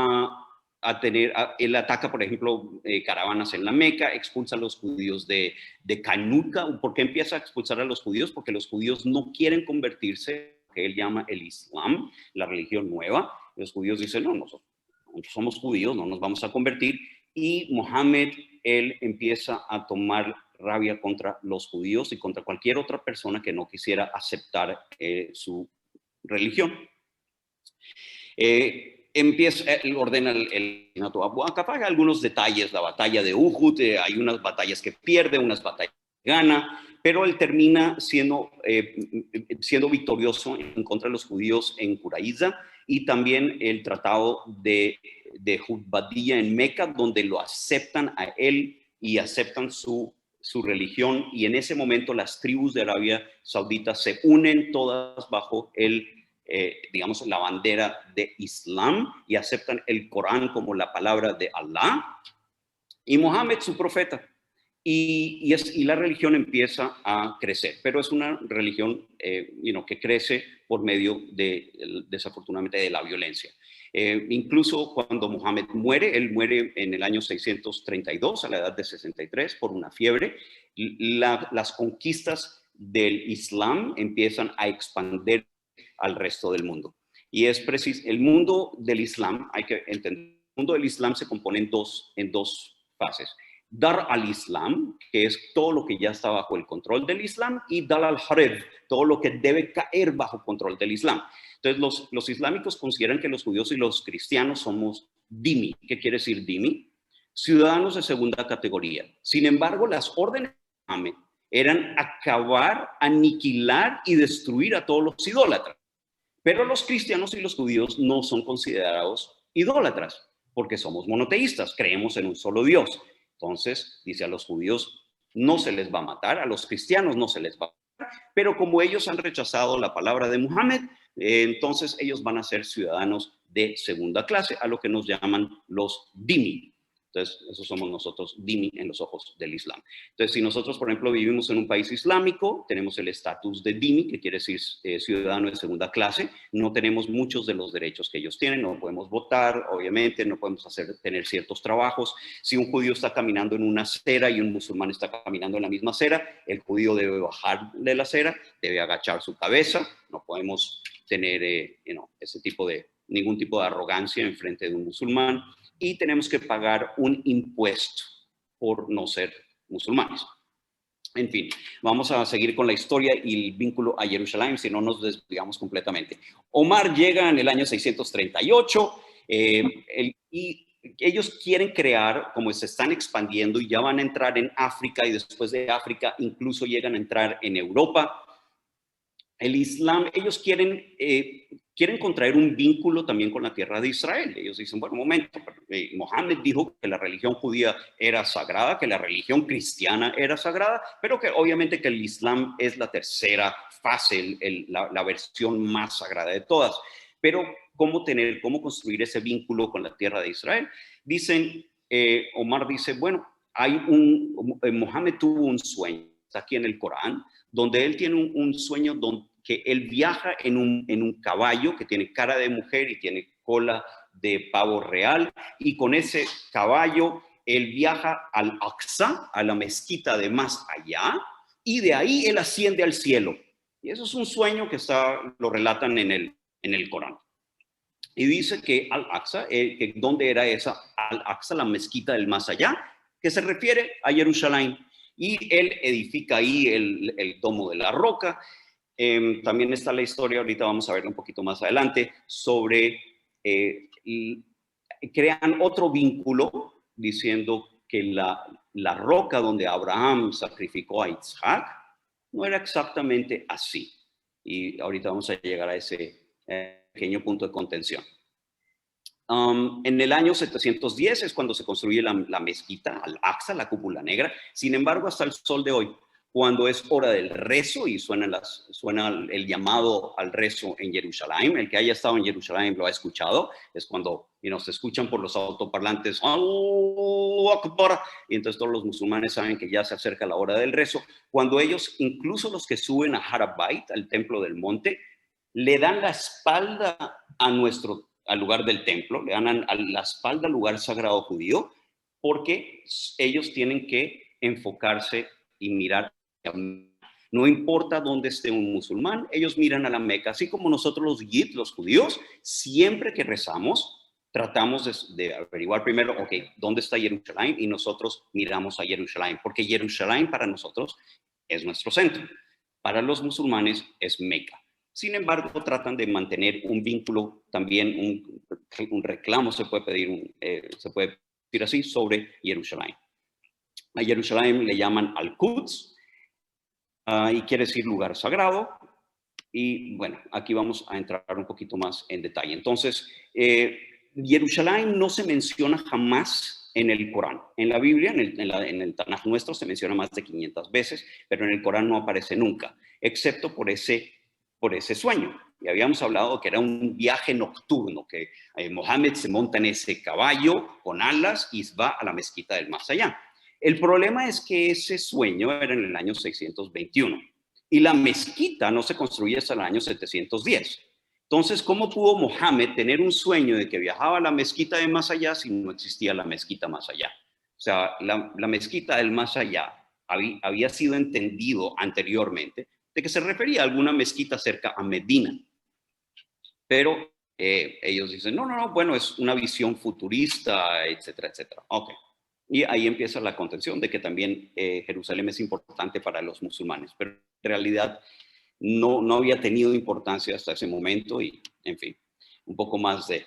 él ataca, por ejemplo, caravanas en la Meca, expulsa a los judíos de Canuca. ¿Por qué empieza a expulsar a los judíos? Porque los judíos no quieren convertirse, que él llama el Islam, la religión nueva. Los judíos dicen, no, nosotros somos judíos, no nos vamos a convertir. Y Mohammed, él empieza a tomar rabia contra los judíos y contra cualquier otra persona que no quisiera aceptar su religión. Él ordena el asesinato a Abu Bakr. Algunos detalles, la batalla de Uhud, hay unas batallas que pierde, unas batallas que gana, pero él termina siendo victorioso en contra de los judíos en Quraiza, y también el tratado de Hudbadiyya en Meca, donde lo aceptan a él y aceptan su religión, y en ese momento las tribus de Arabia Saudita se unen todas bajo el digamos, la bandera de Islam y aceptan el Corán como la palabra de Allah y Mohammed su profeta. Y la religión empieza a crecer, pero es una religión que crece por medio desafortunadamente, de la violencia. Incluso cuando Mohammed muere, él muere en el año 632, a la edad de 63, por una fiebre. Las conquistas del Islam empiezan a expandir al resto del mundo. Y es preciso, el mundo del Islam, hay que entender, el mundo del Islam se compone en dos fases. Dar al-Islam, que es todo lo que ya está bajo el control del Islam, y Dar al-Harb, todo lo que debe caer bajo control del Islam. Entonces, los islámicos consideran que los judíos y los cristianos somos dhimmi. ¿Qué quiere decir dhimmi? Ciudadanos de segunda categoría. Sin embargo, las órdenes de Mohammed eran acabar, aniquilar y destruir a todos los idólatras. Pero los cristianos y los judíos no son considerados idólatras, porque somos monoteístas, creemos en un solo Dios. Entonces, dice, a los judíos no se les va a matar, a los cristianos no se les va a matar, pero como ellos han rechazado la palabra de Muhammad, entonces ellos van a ser ciudadanos de segunda clase, a lo que nos llaman los dhimmi. Entonces, esos somos nosotros, dhimmi, en los ojos del Islam. Entonces, si nosotros, por ejemplo, vivimos en un país islámico, tenemos el estatus de dhimmi, que quiere decir ciudadano de segunda clase, no tenemos muchos de los derechos que ellos tienen, no podemos votar, obviamente, no podemos tener ciertos trabajos. Si un judío está caminando en una acera y un musulmán está caminando en la misma acera, el judío debe bajar de la acera, debe agachar su cabeza, no podemos tener ningún tipo de arrogancia en frente de un musulmán, y tenemos que pagar un impuesto por no ser musulmanes. En fin, vamos a seguir con la historia y el vínculo a Jerusalén, si no nos desviamos completamente. Omar llega en el año 638 y ellos quieren crear, como se están expandiendo y ya van a entrar en África, y después de África incluso llegan a entrar en Europa. El Islam, ellos quieren contraer un vínculo también con la tierra de Israel. Ellos dicen, bueno, un momento, Mohammed dijo que la religión judía era sagrada, que la religión cristiana era sagrada, pero que obviamente que el Islam es la tercera fase, la versión más sagrada de todas. Pero ¿cómo construir ese vínculo con la tierra de Israel? Dicen, Omar dice, bueno, Mohammed tuvo un sueño, está aquí en el Corán, donde él tiene un sueño que él viaja en un caballo que tiene cara de mujer y tiene cola de pavo real, y con ese caballo él viaja al Aqsa, a la mezquita de más allá, y de ahí él asciende al cielo. Y eso es un sueño que lo relatan en el Corán. Y dice que Al-Aqsa, ¿dónde era esa Al-Aqsa, la mezquita del más allá? Que se refiere a Jerusalén. Y él edifica ahí el domo de la roca. También está la historia, ahorita vamos a verla un poquito más adelante, sobre, crean otro vínculo diciendo que la roca donde Abraham sacrificó a Isaac no era exactamente así. Y ahorita vamos a llegar a ese pequeño punto de contención. En el año 710 es cuando se construye la mezquita, Al-Aqsa, la cúpula negra. Sin embargo, hasta el sol de hoy, cuando es hora del rezo y suena el llamado al rezo en Jerusalén, el que haya estado en Jerusalén lo ha escuchado, es cuando se escuchan por los autoparlantes, Allahu Akbar, y entonces todos los musulmanes saben que ya se acerca la hora del rezo. Cuando ellos, incluso los que suben a Harabait, al templo del monte, le dan la espalda al lugar del templo, le dan la espalda al lugar sagrado judío, porque ellos tienen que enfocarse y mirar. No importa dónde esté un musulmán, ellos miran a la Meca, así como nosotros los judíos, siempre que rezamos, tratamos de averiguar primero, ok, ¿dónde está Jerusalén? Y nosotros miramos a Jerusalén, porque Jerusalén para nosotros es nuestro centro. Para los musulmanes es Meca. Sin embargo, tratan de mantener un vínculo, también un reclamo se puede decir así, sobre Jerusalén. A Jerusalén le llaman Al-Quds, y quiere decir lugar sagrado. Y bueno, aquí vamos a entrar un poquito más en detalle. Entonces, Jerusalén no se menciona jamás en el Corán. En la Biblia, en el Tanaj nuestro, se menciona más de 500 veces, pero en el Corán no aparece nunca, excepto por ese sueño. y habíamos hablado que era un viaje nocturno, que Mohammed se monta en ese caballo con alas y va a la mezquita del más allá. El problema es que ese sueño era en el año 621 y la mezquita no se construye hasta el año 710. Entonces, ¿cómo pudo Mohammed tener un sueño de que viajaba a la mezquita del más allá si no existía la mezquita más allá? O sea, la mezquita del más allá había sido entendido anteriormente de que se refería a alguna mezquita cerca a Medina. Pero ellos dicen, no, bueno, es una visión futurista, etcétera, etcétera. Ok. Y ahí empieza la contención de que también Jerusalén es importante para los musulmanes, pero en realidad no había tenido importancia hasta ese momento y, en fin, un poco más de...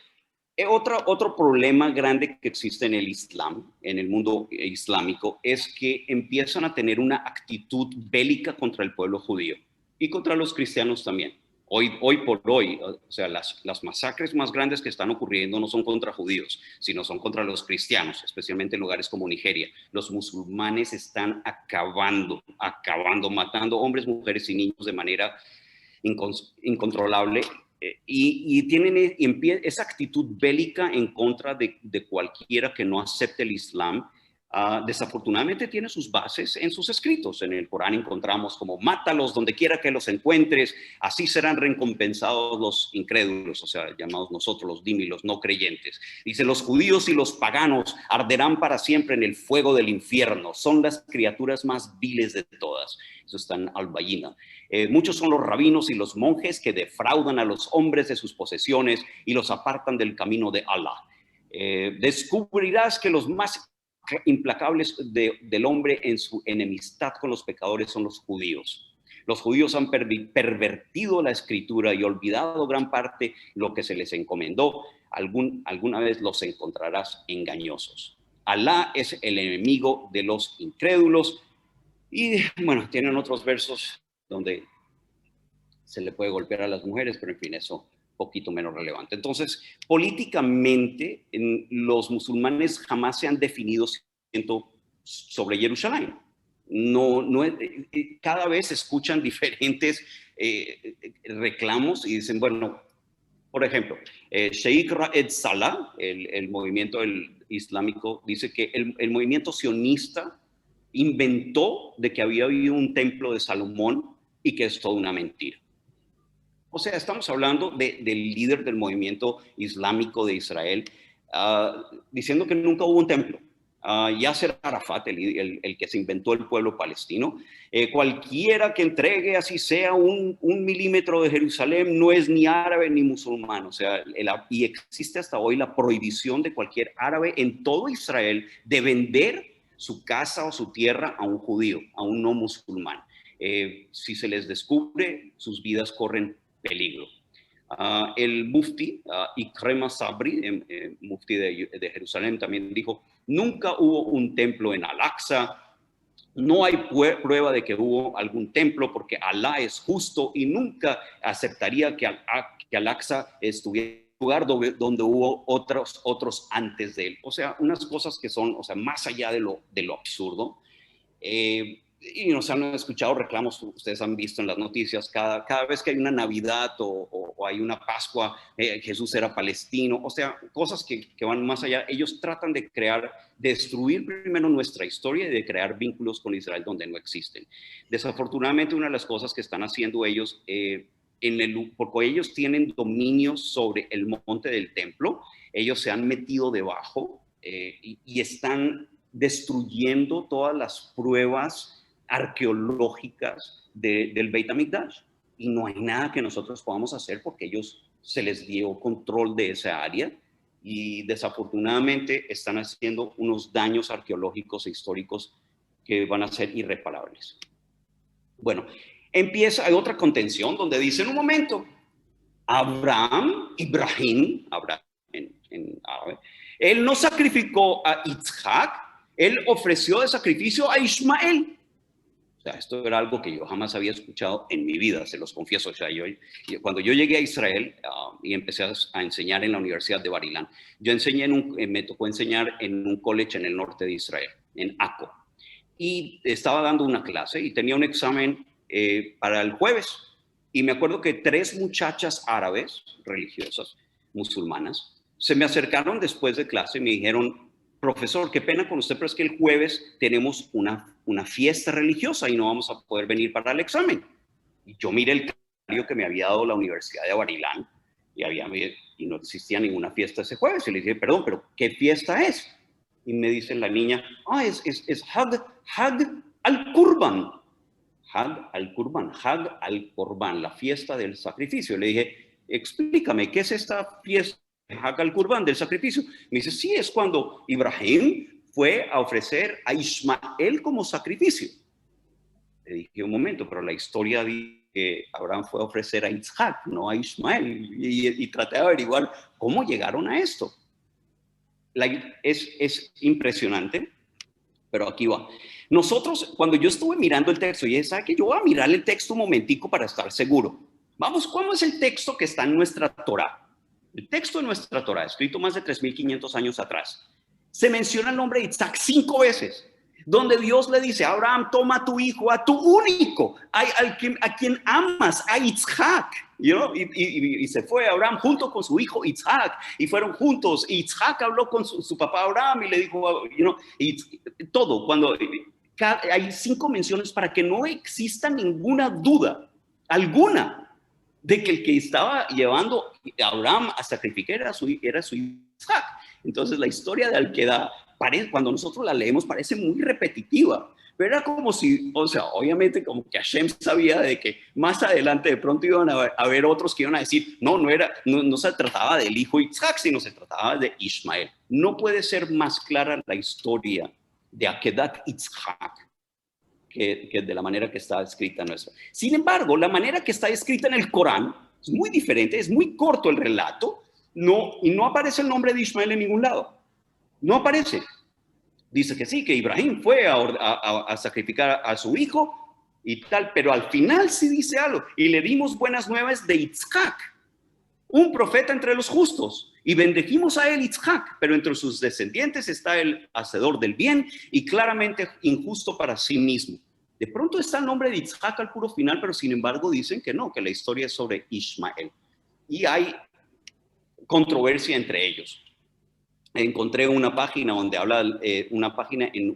Otro problema grande que existe en el Islam, en el mundo islámico, es que empiezan a tener una actitud bélica contra el pueblo judío y contra los cristianos también. Hoy por hoy, o sea, las masacres más grandes que están ocurriendo no son contra judíos, sino son contra los cristianos, especialmente en lugares como Nigeria. Los musulmanes están acabando, matando hombres, mujeres y niños de manera incontrolable. Y tienen esa actitud bélica en contra de cualquiera que no acepte el Islam. Desafortunadamente tiene sus bases en sus escritos. En el Corán encontramos como mátalos donde quiera que los encuentres, así serán recompensados los incrédulos, o sea, llamados nosotros los dhimmi, los no creyentes. Dice, los judíos y los paganos arderán para siempre en el fuego del infierno, son las criaturas más viles de todas. Eso está en Al-Bayyina. Muchos son los rabinos y los monjes que defraudan a los hombres de sus posesiones y los apartan del camino de Allah. Descubrirás que los más implacables del hombre en su enemistad con los pecadores son los judíos. Los judíos han pervertido la escritura y olvidado gran parte lo que se les encomendó. Alguna vez los encontrarás engañosos. Alá es el enemigo de los incrédulos. Y bueno, tienen otros versos donde se le puede golpear a las mujeres, pero en fin, eso poquito menos relevante. Entonces, políticamente, los musulmanes jamás se han definido sobre Jerusalén. Cada vez escuchan diferentes reclamos y dicen, bueno, por ejemplo, Sheikh Raed Salah, el movimiento islámico, dice que el movimiento sionista inventó de que había habido un templo de Salomón y que es toda una mentira. O sea, estamos hablando del líder del movimiento islámico de Israel, diciendo que nunca hubo un templo. Yasser Arafat, el que se inventó el pueblo palestino, cualquiera que entregue así sea un milímetro de Jerusalén no es ni árabe ni musulmán. O sea, y existe hasta hoy la prohibición de cualquier árabe en todo Israel de vender su casa o su tierra a un judío, a un no musulmán. Si se les descubre, sus vidas corren peligro. El mufti, Ikrema Sabri, mufti de Jerusalén, también dijo, nunca hubo un templo en Al-Aqsa, no hay prueba de que hubo algún templo porque Alá es justo y nunca aceptaría que Al-Aqsa estuviera en un lugar donde hubo otros antes de él. O sea, unas cosas que son, o sea, más allá de lo absurdo. Y nos han escuchado reclamos, ustedes han visto en las noticias, cada vez que hay una Navidad o hay una Pascua, Jesús era palestino, o sea, cosas que van más allá. Ellos tratan de destruir primero nuestra historia y de crear vínculos con Israel donde no existen. Desafortunadamente, una de las cosas que están haciendo ellos, porque ellos tienen dominio sobre el monte del templo, ellos se han metido debajo y están destruyendo todas las pruebas arqueológicas del Beit HaMikdash, y no hay nada que nosotros podamos hacer porque ellos se les dio control de esa área y desafortunadamente están haciendo unos daños arqueológicos e históricos que van a ser irreparables. Bueno, hay otra contención donde dicen, un momento, Ibrahim en árabe, él no sacrificó a Isaac, él ofreció de sacrificio a Ismael. O sea, esto era algo que yo jamás había escuchado en mi vida, se los confieso. O sea, cuando yo llegué a Israel y empecé a enseñar en la Universidad de Bar-Ilan, me tocó enseñar en un college en el norte de Israel, en Akko. Y estaba dando una clase y tenía un examen para el jueves. Y me acuerdo que 3 muchachas árabes, religiosas, musulmanas, se me acercaron después de clase y me dijeron, profesor, qué pena con usted, pero es que el jueves tenemos una fiesta religiosa y no vamos a poder venir para el examen. Y yo miré el calendario que me había dado la Universidad de Barilán y no existía ninguna fiesta ese jueves. Y le dije, perdón, pero ¿qué fiesta es? Y me dice la niña, es Hag al-Qurban. Hag al-Qurban, Hag al-Qurban, la fiesta del sacrificio. Le dije, explícame, ¿qué es esta fiesta Hag al-Qurban del sacrificio? Me dice, sí, es cuando Ibrahim fue a ofrecer a Ismael como sacrificio. Le dije, un momento, pero la historia dice que Abraham fue a ofrecer a Isaac, no a Ismael. Y traté de averiguar cómo llegaron a esto. Es impresionante, pero aquí va. Nosotros, cuando yo estuve mirando el texto, y dije, ¿sabe qué? Yo voy a mirar el texto un momentico para estar seguro. Vamos, ¿cómo es el texto que está en nuestra Torá? El texto de nuestra Torá, escrito más de 3.500 años atrás, se menciona el nombre de Isaac 5 veces, donde Dios le dice, Abraham, toma a tu hijo, a tu único, a quien amas, a Isaac. Y se fue Abraham junto con su hijo Isaac, y fueron juntos. Y Isaac habló con su papá Abraham y le dijo, y todo, cuando hay 5 menciones para que no exista ninguna duda alguna de que el que estaba llevando a Abraham a sacrificar era su Isaac. Entonces la historia de Al-Queda, cuando nosotros la leemos, parece muy repetitiva, pero era como si, o sea, obviamente como que Hashem sabía de que más adelante de pronto iban a haber otros que iban a decir, no se trataba del hijo Isaac, sino se trataba de Ismael. No puede ser más clara la historia de Akedat Isaac que de la manera que está escrita nuestra. Sin embargo, la manera que está escrita en el Corán es muy diferente, es muy corto el relato, y no aparece el nombre de Ismael en ningún lado. No aparece. Dice que sí, que Ibrahim fue a sacrificar a su hijo y tal, pero al final sí dice algo. Y le dimos buenas nuevas de Isaac, un profeta entre los justos, y bendecimos a él Isaac, pero entre sus descendientes está el hacedor del bien y claramente injusto para sí mismo. De pronto está el nombre de Isaac al puro final, pero sin embargo dicen que no, que la historia es sobre Ismael. Y hay controversia entre ellos. Encontré una página donde habla, una página en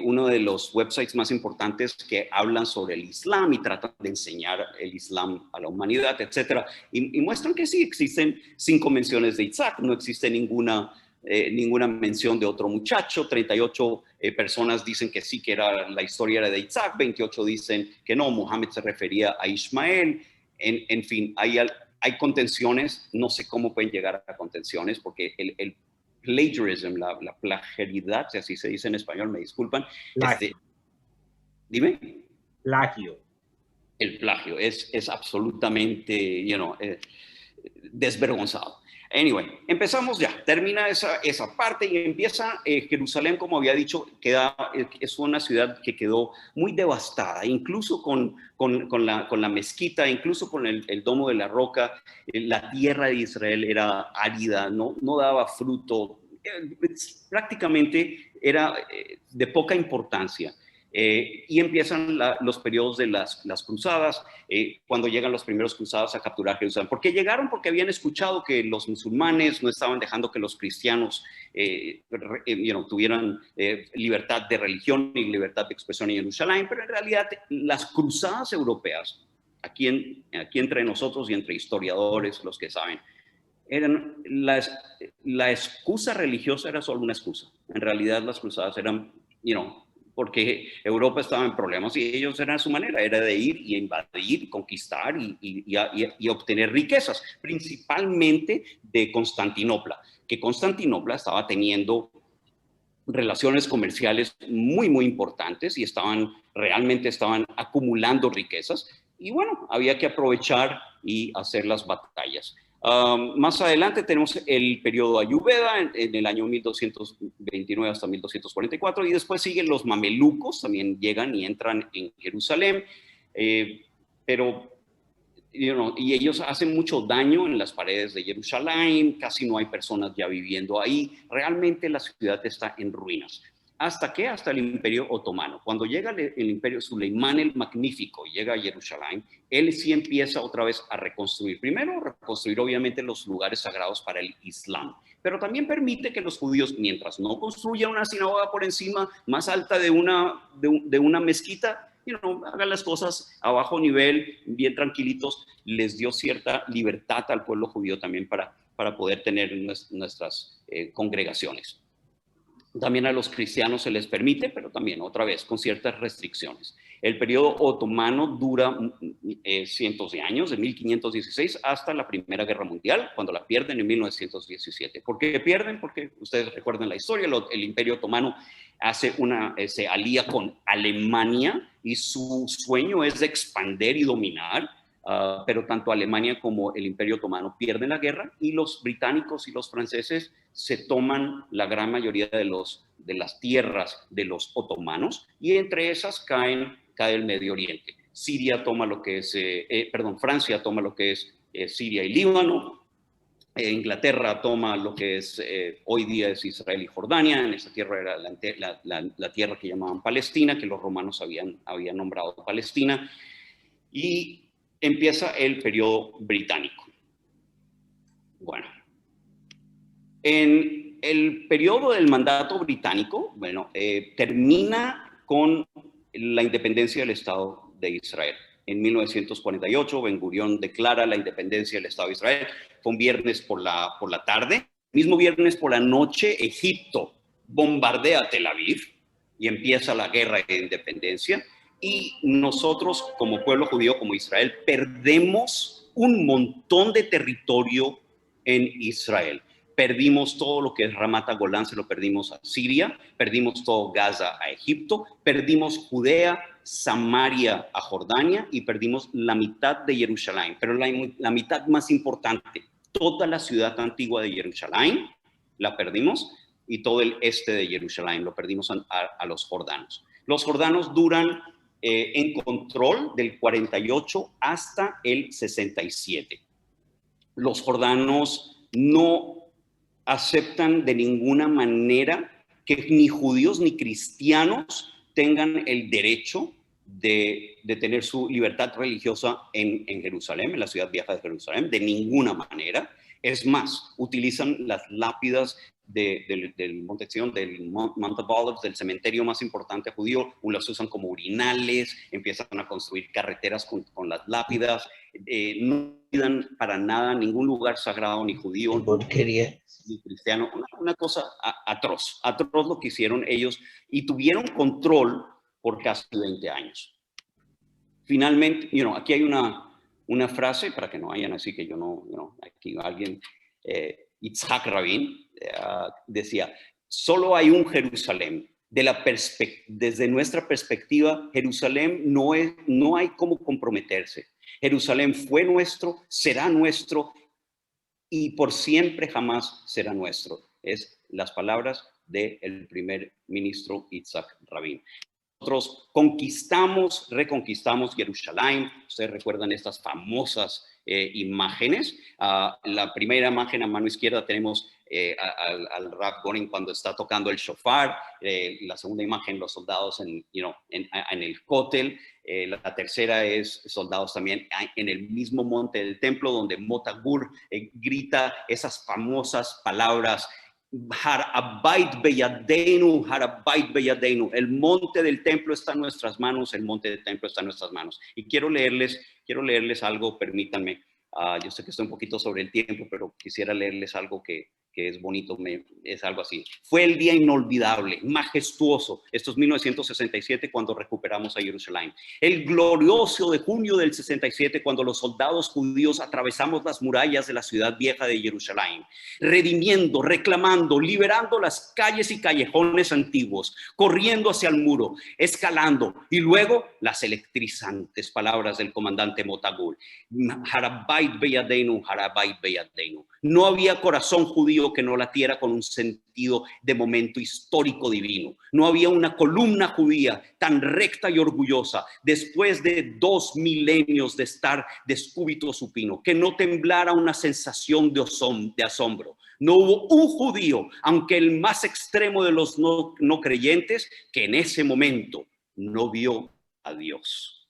uno de los websites más importantes que hablan sobre el Islam y tratan de enseñar el Islam a la humanidad, etc. Y muestran que sí, existen 5 menciones de Isaac, no existe ninguna mención de otro muchacho, 38 personas dicen que sí, que la historia era de Isaac, 28 dicen que no, Mohammed se refería a Ismael, en fin, hay contenciones, no sé cómo pueden llegar a contenciones, porque el plagiarism, la plagiaridad, si así se dice en español, me disculpan. Dime. Plagio. El plagio es absolutamente, desvergonzado. Anyway, empezamos ya, termina esa parte y empieza Jerusalén, como había dicho, es una ciudad que quedó muy devastada, incluso con la mezquita, incluso con el domo de la roca, la tierra de Israel era árida, no daba fruto, prácticamente era de poca importancia. Y empiezan los periodos de las cruzadas, cuando llegan los primeros cruzados a capturar Jerusalén. ¿Por qué llegaron? Porque habían escuchado que los musulmanes no estaban dejando que los cristianos tuvieran libertad de religión y libertad de expresión en Jerusalén, pero en realidad las cruzadas europeas, aquí entre nosotros y entre historiadores, los que saben, la excusa religiosa era solo una excusa. En realidad las cruzadas eran, porque Europa estaba en problemas y ellos eran su manera, era de ir y invadir, conquistar y obtener riquezas, principalmente de Constantinopla, que Constantinopla estaba teniendo relaciones comerciales muy, muy importantes y realmente estaban acumulando riquezas y bueno, había que aprovechar y hacer las batallas. Más adelante tenemos el periodo Ayurveda en el año 1229 hasta 1244 y después siguen los mamelucos, también llegan y entran en Jerusalén, pero y ellos hacen mucho daño en las paredes de Jerusalén, casi no hay personas ya viviendo ahí, realmente la ciudad está en ruinas. ¿Hasta qué? Hasta el Imperio Otomano. Cuando llega el Imperio Suleimán el Magnífico, llega a Jerusalén, él sí empieza otra vez a reconstruir. Primero, reconstruir obviamente los lugares sagrados para el Islam, pero también permite que los judíos, mientras no construyan una sinagoga por encima más alta de una mezquita, hagan las cosas a bajo nivel, bien tranquilitos. Les dio cierta libertad al pueblo judío también para poder tener nuestras congregaciones. También a los cristianos se les permite, pero también otra vez con ciertas restricciones. El periodo otomano dura cientos de años, de 1516 hasta la Primera Guerra Mundial, cuando la pierden en 1917. ¿Por qué pierden? Porque ustedes recuerdan la historia, el Imperio Otomano se alía con Alemania y su sueño es de expandir y dominar. Pero tanto Alemania como el Imperio Otomano pierden la guerra y los británicos y los franceses se toman la gran mayoría de las tierras de los otomanos y entre esas cae el Medio Oriente. Francia toma lo que es Siria y Líbano. Inglaterra toma lo que es hoy día es Israel y Jordania. En esa tierra era la tierra que llamaban Palestina, que los romanos habían nombrado Palestina. Y empieza el periodo británico. Bueno, en el periodo del mandato británico, termina con la independencia del Estado de Israel. En 1948, Ben Gurión declara la independencia del Estado de Israel. Fue un viernes por la tarde. Mismo viernes por la noche, Egipto bombardea Tel Aviv y empieza la guerra de independencia. Y nosotros, como pueblo judío, como Israel, perdemos un montón de territorio en Israel. Perdimos todo lo que es Ramat Golán, se lo perdimos a Siria, perdimos todo Gaza a Egipto, perdimos Judea, Samaria a Jordania y perdimos la mitad de Jerusalén. Pero la mitad más importante, toda la ciudad antigua de Jerusalén, la perdimos, y todo el este de Jerusalén lo perdimos a los jordanos. Los jordanos duran en control del 48 hasta el 67. Los jordanos no aceptan de ninguna manera que ni judíos ni cristianos tengan el derecho de tener su libertad religiosa en Jerusalén, en la ciudad vieja de Jerusalén, de ninguna manera. Es más, utilizan las lápidas del Monte Sion, del Mount of Olives, del cementerio más importante judío, las usan como urinales, empiezan a construir carreteras con las lápidas, no cuidan para nada ningún lugar sagrado, ni judío, ni cristiano, una cosa atroz lo que hicieron ellos, y tuvieron control por casi 20 años. Finalmente, aquí hay una frase, para que no vayan así que yo aquí alguien, Yitzhak Rabin, decía, solo hay un Jerusalén. Desde nuestra perspectiva, Jerusalén no hay cómo comprometerse. Jerusalén fue nuestro, será nuestro y por siempre jamás será nuestro. Es las palabras del primer ministro Yitzhak Rabin. Nosotros reconquistamos Jerusalén. Ustedes recuerdan estas famosas imágenes. La primera imagen a mano izquierda tenemos al Rav Goren cuando está tocando el shofar. La segunda imagen, los soldados en el Kotel. La tercera es soldados también en el mismo monte del templo donde Motagur grita esas famosas palabras: Har Abait Beyadenu, Har Abait Beyadenu. El monte del templo está en nuestras manos, el monte del templo está en nuestras manos. Y quiero leerles algo, permítanme. Yo sé que estoy un poquito sobre el tiempo, pero quisiera leerles algo que es bonito, es algo así. Fue el día inolvidable, majestuoso. Esto es 1967 cuando recuperamos a Jerusalén. El glorioso de junio del 67 cuando los soldados judíos atravesamos las murallas de la ciudad vieja de Jerusalén, redimiendo, reclamando, liberando las calles y callejones antiguos, corriendo hacia el muro, escalando, y luego las electrizantes palabras del comandante Motagur: Harabait Beyadenu, Harabait Beyadenu. No había corazón judío que no latiera con un sentido de momento histórico divino. No había una columna judía tan recta y orgullosa después de 2 milenios de estar descúbito supino que no temblara una sensación de asombro. No hubo un judío, aunque el más extremo de los no creyentes, que en ese momento no vio a Dios.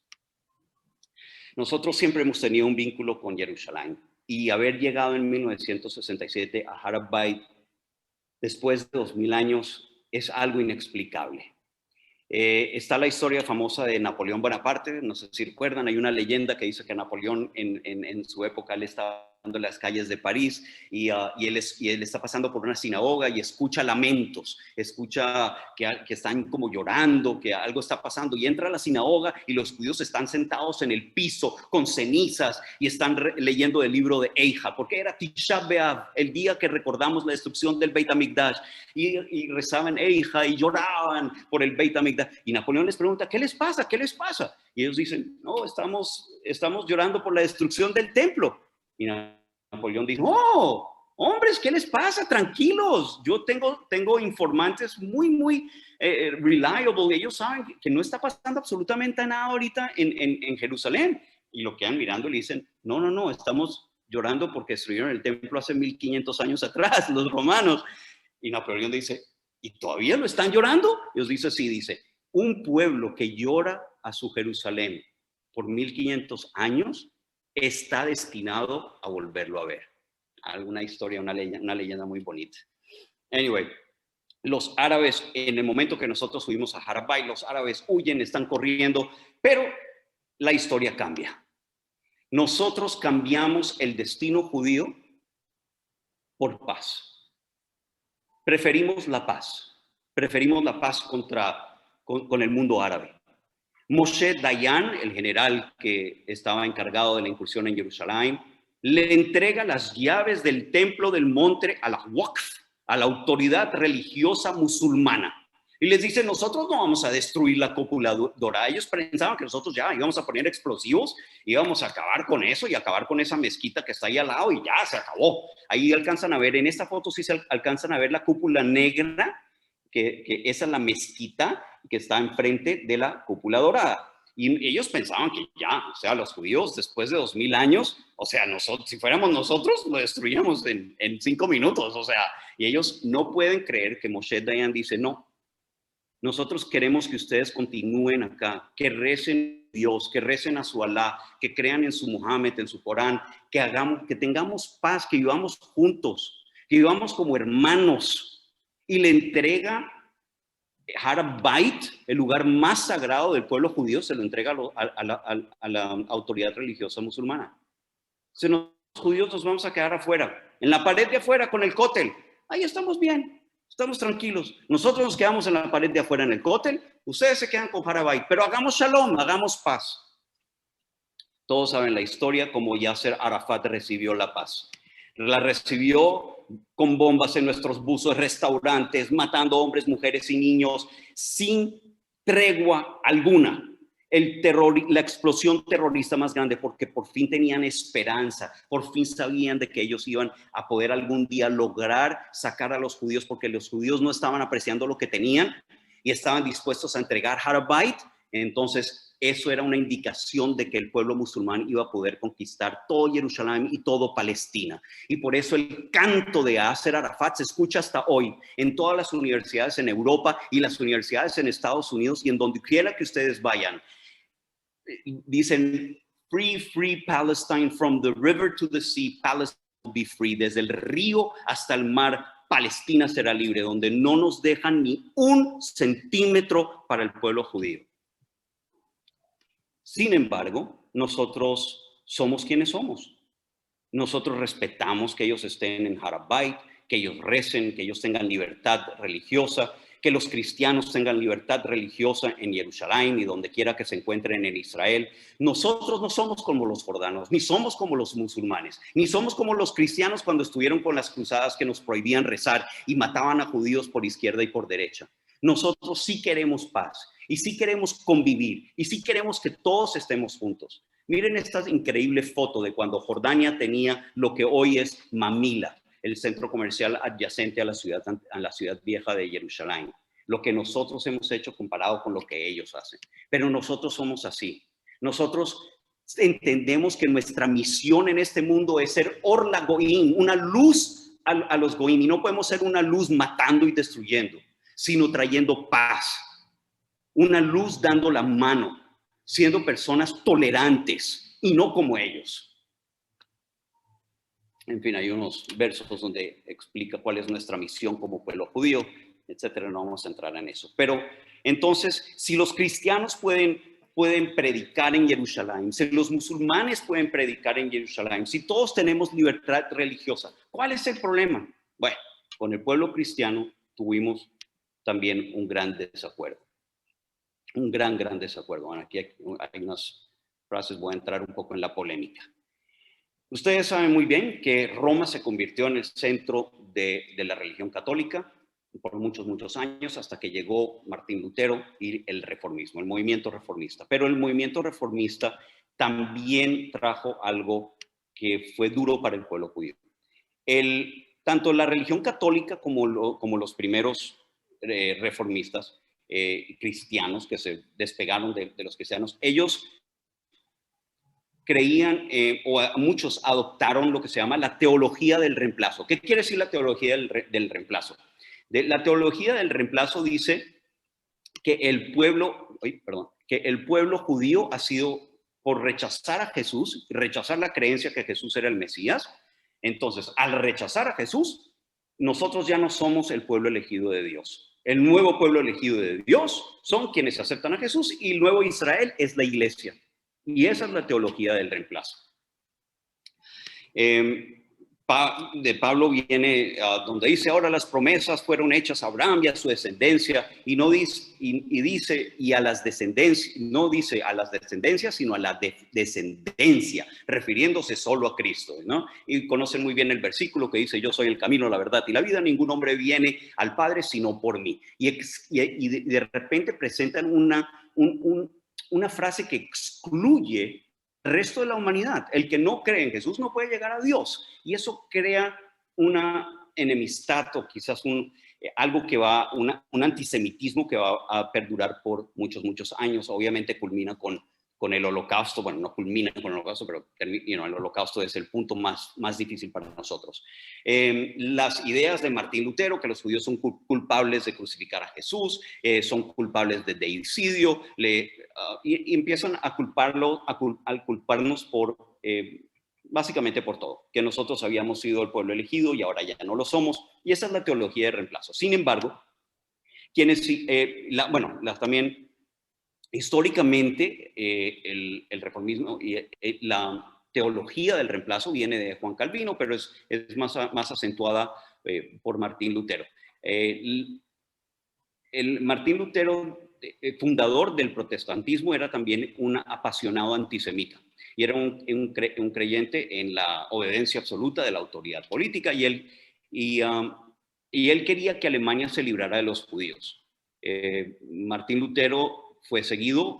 Nosotros siempre hemos tenido un vínculo con Jerusalén y haber llegado en 1967 a Har HaBayit después de 2000 años es algo inexplicable. Está la historia famosa de Napoleón Bonaparte, no sé si recuerdan, hay una leyenda que dice que Napoleón en su época él estaba en las calles de París y él está pasando por una sinagoga y escucha lamentos, escucha que están como llorando, que algo está pasando, y entra a la sinagoga y los judíos están sentados en el piso con cenizas y están leyendo el libro de Eija, porque era Tisha B'Av, el día que recordamos la destrucción del Beit HaMikdash, y rezaban Eija y lloraban por el Beit HaMikdash, y Napoleón les pregunta, ¿qué les pasa? ¿Qué les pasa? Y ellos dicen, no, estamos llorando por la destrucción del templo. Y Napoleón dice, no, hombres, ¿qué les pasa? Tranquilos, yo tengo informantes muy reliable, ellos saben que no está pasando absolutamente nada ahorita en Jerusalén. Y lo quedan mirando y le dicen, no, estamos llorando porque destruyeron el templo hace 1500 años atrás, los romanos. Y Napoleón dice, ¿y todavía lo están llorando? Y ellos dicen, sí, dice, un pueblo que llora a su Jerusalén por 1500 años está destinado a volverlo a ver. Alguna historia, una leyenda muy bonita. Anyway, los árabes, en el momento que nosotros subimos a Har HaBayit, los árabes huyen, están corriendo, pero la historia cambia. Nosotros cambiamos el destino judío por paz. Preferimos la paz con el mundo árabe. Moshe Dayan, el general que estaba encargado de la incursión en Jerusalén, le entrega las llaves del templo del monte a la Waqf, a la autoridad religiosa musulmana. Y les dice, nosotros no vamos a destruir la cúpula dorada. Ellos pensaban que nosotros ya íbamos a poner explosivos, íbamos a acabar con eso y acabar con esa mezquita que está ahí al lado y ya se acabó. Ahí alcanzan a ver, en esta foto sí se alcanzan a ver la cúpula negra, que esa es la mezquita que está enfrente de la cúpula dorada. Y ellos pensaban que ya, o sea, los judíos después de 2000 años, o sea, nosotros, si fuéramos nosotros, lo destruíamos en 5 minutos, o sea, y ellos no pueden creer que Moshe Dayan dice, no, nosotros queremos que ustedes continúen acá, que recen a Dios, que recen a su Alá, que crean en su Muhammad, en su Corán, que tengamos paz, que vivamos juntos, que vivamos como hermanos. Y le entrega Har HaBayit, el lugar más sagrado del pueblo judío, se lo entrega a la autoridad religiosa musulmana. Si los judíos nos vamos a quedar afuera, en la pared de afuera con el cótel, ahí estamos bien, estamos tranquilos. Nosotros nos quedamos en la pared de afuera en el cótel, ustedes se quedan con Har HaBayit, pero hagamos shalom, hagamos paz. Todos saben la historia, como Yasser Arafat recibió la paz. La recibió con bombas en nuestros buzos, restaurantes, matando hombres, mujeres y niños, sin tregua alguna. La explosión terrorista más grande, porque por fin tenían esperanza, por fin sabían de que ellos iban a poder algún día lograr sacar a los judíos, porque los judíos no estaban apreciando lo que tenían y estaban dispuestos a entregar Har HaBayit. Entonces, eso era una indicación de que el pueblo musulmán iba a poder conquistar todo Jerusalén y todo Palestina. Y por eso el canto de Yasser Arafat se escucha hasta hoy en todas las universidades en Europa y las universidades en Estados Unidos y en donde quiera que ustedes vayan. Dicen, free, free Palestine, from the river to the sea, Palestine will be free. Desde el río hasta el mar, Palestina será libre, donde no nos dejan ni un centímetro para el pueblo judío. Sin embargo, nosotros somos quienes somos. Nosotros respetamos que ellos estén en Har HaBayit, que ellos recen, que ellos tengan libertad religiosa, que los cristianos tengan libertad religiosa en Jerusalén y donde quiera que se encuentren en Israel. Nosotros no somos como los jordanos, ni somos como los musulmanes, ni somos como los cristianos cuando estuvieron con las cruzadas que nos prohibían rezar y mataban a judíos por izquierda y por derecha. Nosotros sí queremos paz y sí queremos convivir y sí queremos que todos estemos juntos. Miren esta increíble foto de cuando Jordania tenía lo que hoy es Mamila, el centro comercial adyacente a la ciudad vieja de Jerusalén. Lo que nosotros hemos hecho comparado con lo que ellos hacen. Pero nosotros somos así. Nosotros entendemos que nuestra misión en este mundo es ser Or LaGoim, una luz a los goim, y no podemos ser una luz matando y destruyendo, sino trayendo paz. Una luz dando la mano, siendo personas tolerantes y no como ellos. En fin, hay unos versos donde explica cuál es nuestra misión como pueblo judío, etcétera. No vamos a entrar en eso. Pero entonces, si los cristianos pueden predicar en Jerusalén, si los musulmanes pueden predicar en Jerusalén, si todos tenemos libertad religiosa, ¿cuál es el problema? Bueno, con el pueblo cristiano tuvimos también un gran desacuerdo. Un gran desacuerdo. Bueno, aquí hay unas frases, voy a entrar un poco en la polémica. Ustedes saben muy bien que Roma se convirtió en el centro de la religión católica por muchos años, hasta que llegó Martín Lutero y el reformismo, el movimiento reformista. Pero el movimiento reformista también trajo algo que fue duro para el pueblo judío. Tanto la religión católica como los primeros reformistas cristianos que se despegaron de los cristianos, ellos creían, o muchos adoptaron lo que se llama la teología del reemplazo. ¿Qué quiere decir la teología del reemplazo? La teología del reemplazo dice que el pueblo judío ha sido, por rechazar a Jesús, rechazar la creencia que Jesús era el Mesías. Entonces, al rechazar a Jesús, nosotros ya no somos el pueblo elegido de Dios. El nuevo pueblo elegido de Dios son quienes aceptan a Jesús, y el nuevo Israel es la iglesia. Y esa es la teología del reemplazo. De Pablo viene donde dice, ahora las promesas fueron hechas a Abraham y a su descendencia, y no dice, dice, y a las descendencias, no dice a las descendencias, sino a la descendencia, refiriéndose solo a Cristo, ¿no? Y conocen muy bien el versículo que dice, yo soy el camino, la verdad y la vida, ningún hombre viene al Padre sino por mí. Y de repente presentan una frase que excluye el resto de la humanidad. El que no cree en Jesús no puede llegar a Dios. Y eso crea una enemistad, o quizás algo que un antisemitismo que va a perdurar por muchos años. Obviamente culmina con el Holocausto. Bueno, no culmina con el Holocausto, pero el Holocausto es el punto más difícil para nosotros. Las ideas de Martín Lutero, que los judíos son culpables de crucificar a Jesús, son culpables de deicidio, y empiezan a culparnos por, básicamente por todo, que nosotros habíamos sido el pueblo elegido y ahora ya no lo somos, y esa es la teología de reemplazo. Sin embargo, también históricamente el reformismo y la teología del reemplazo viene de Juan Calvino, pero es más acentuada por Martín Lutero. Martín Lutero, fundador del protestantismo, era también un apasionado antisemita y era un creyente en la obediencia absoluta de la autoridad política, y él quería que Alemania se librara de los judíos. Martín Lutero fue seguido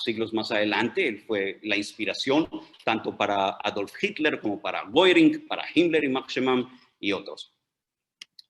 siglos más adelante. Él fue la inspiración tanto para Adolf Hitler como para Göring, para Himmler y Max Schumann y otros.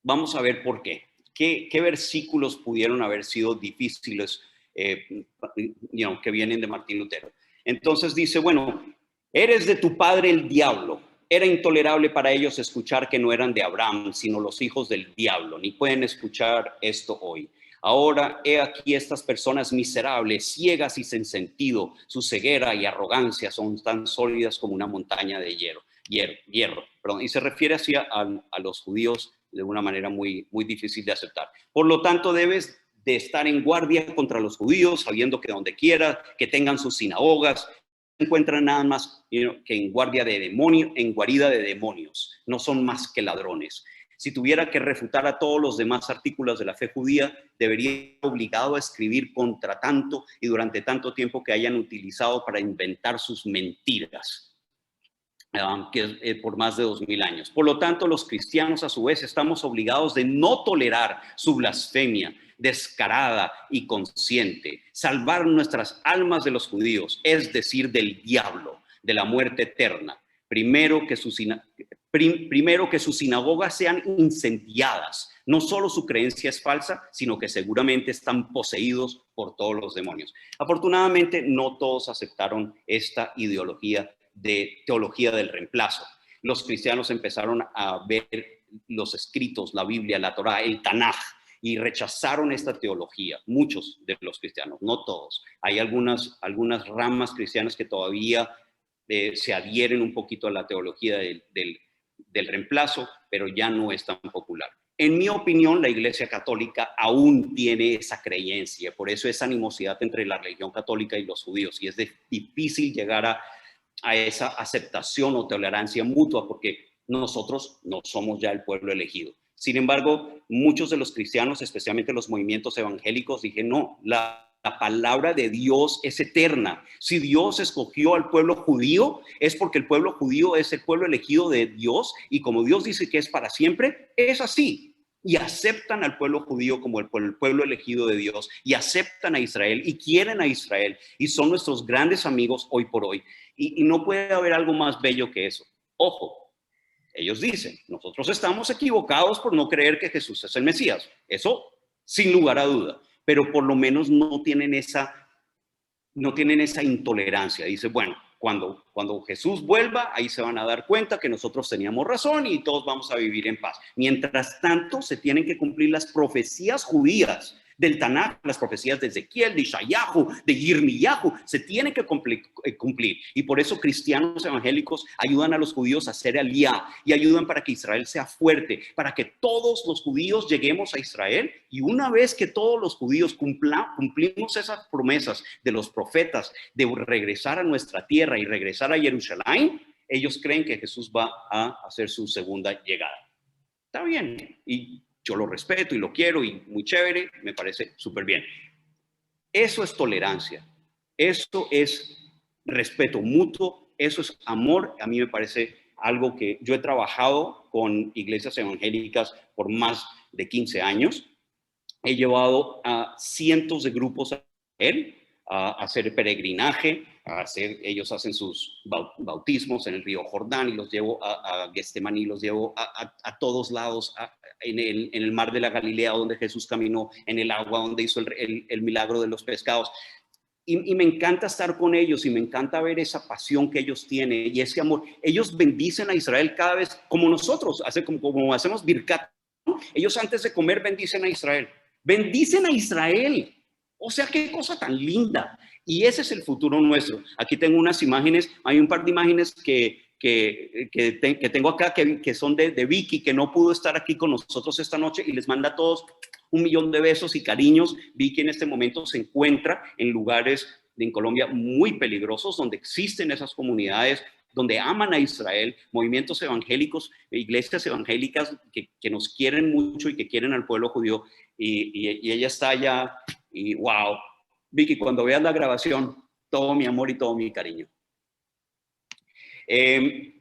Vamos a ver por qué. ¿Qué versículos pudieron haber sido difíciles que vienen de Martín Lutero? Entonces dice, bueno, eres de tu padre el diablo. Era intolerable para ellos escuchar que no eran de Abraham, sino los hijos del diablo. Ni pueden escuchar esto hoy. Ahora he aquí estas personas miserables, ciegas y sin sentido. Su ceguera y arrogancia son tan sólidas como una montaña de hierro. Y se refiere así a los judíos de una manera muy difícil de aceptar. Por lo tanto, debes de estar en guardia contra los judíos, sabiendo que donde quiera que tengan sus sinagogas, se encuentran nada más que en guarida de demonios. No son más que ladrones. Si tuviera que refutar a todos los demás artículos de la fe judía, debería estar obligado a escribir contra tanto y durante tanto tiempo que hayan utilizado para inventar sus mentiras, por más de 2000 años. Por lo tanto, los cristianos a su vez estamos obligados de no tolerar su blasfemia descarada y consciente, salvar nuestras almas de los judíos, es decir, del diablo, de la muerte eterna. Primero que sus sinagogas sean incendiadas. No solo su creencia es falsa, sino que seguramente están poseídos por todos los demonios. Afortunadamente, no todos aceptaron esta ideología de teología del reemplazo. los cristianos empezaron a ver los escritos, la Biblia, la Torá, el Tanaj, y rechazaron esta teología, muchos de los cristianos, no todos. Hay algunas ramas cristianas que todavía se adhieren un poquito a la teología del reemplazo, pero ya no es tan popular. En mi opinión, la Iglesia Católica aún tiene esa creencia, por eso esa animosidad entre la religión católica y los judíos, y es difícil llegar a esa aceptación o tolerancia mutua, porque nosotros no somos ya el pueblo elegido. Sin embargo, muchos de los cristianos, especialmente los movimientos evangélicos, dije, no, la palabra de Dios es eterna. Si Dios escogió al pueblo judío, es porque el pueblo judío es el pueblo elegido de Dios, y como Dios dice que es para siempre, es así. Y aceptan al pueblo judío como el pueblo elegido de Dios, y aceptan a Israel, y quieren a Israel, y son nuestros grandes amigos hoy por hoy. Y no puede haber algo más bello que eso. Ojo, ellos dicen, nosotros estamos equivocados por no creer que Jesús es el Mesías. Eso, sin lugar a duda. Pero por lo menos no tienen esa intolerancia. Dice, bueno, cuando Jesús vuelva, ahí se van a dar cuenta que nosotros teníamos razón y todos vamos a vivir en paz. Mientras tanto, se tienen que cumplir las profecías judías del Tanaj, las profecías de Ezequiel, de Ishayahu, de Yirmiyahu, se tienen que cumplir. Y por eso cristianos evangélicos ayudan a los judíos a hacer aliyá y ayudan para que Israel sea fuerte, para que todos los judíos lleguemos a Israel. Y una vez que todos los judíos cumplimos esas promesas de los profetas de regresar a nuestra tierra y regresar a Jerusalén, ellos creen que Jesús va a hacer su segunda llegada. Está bien, y yo lo respeto y lo quiero y muy chévere, me parece súper bien. Eso es tolerancia, eso es respeto mutuo, eso es amor. A mí me parece algo que yo he trabajado con iglesias evangélicas por más de 15 años. He llevado a cientos de grupos a él, a hacer peregrinaje, ellos hacen sus bautismos en el río Jordán, y los llevo a Getsemaní, los llevo a todos lados, en el mar de la Galilea, donde Jesús caminó, en el agua donde hizo el milagro de los pescados. Y me encanta estar con ellos, y me encanta ver esa pasión que ellos tienen y ese amor. Ellos bendicen a Israel cada vez, como nosotros, como hacemos Birkat. Ellos antes de comer bendicen a Israel. Bendicen a Israel. O sea, qué cosa tan linda. Y ese es el futuro nuestro. Aquí tengo unas imágenes, hay un par de imágenes que tengo acá que son de Vicky, que no pudo estar aquí con nosotros esta noche, y les manda a todos 1.000.000 de besos y cariños. Vicky en este momento se encuentra en lugares en Colombia muy peligrosos, donde existen esas comunidades, donde aman a Israel, movimientos evangélicos, iglesias evangélicas que nos quieren mucho y que quieren al pueblo judío, y ella está allá, y wow. Vicky, cuando veas la grabación, todo mi amor y todo mi cariño.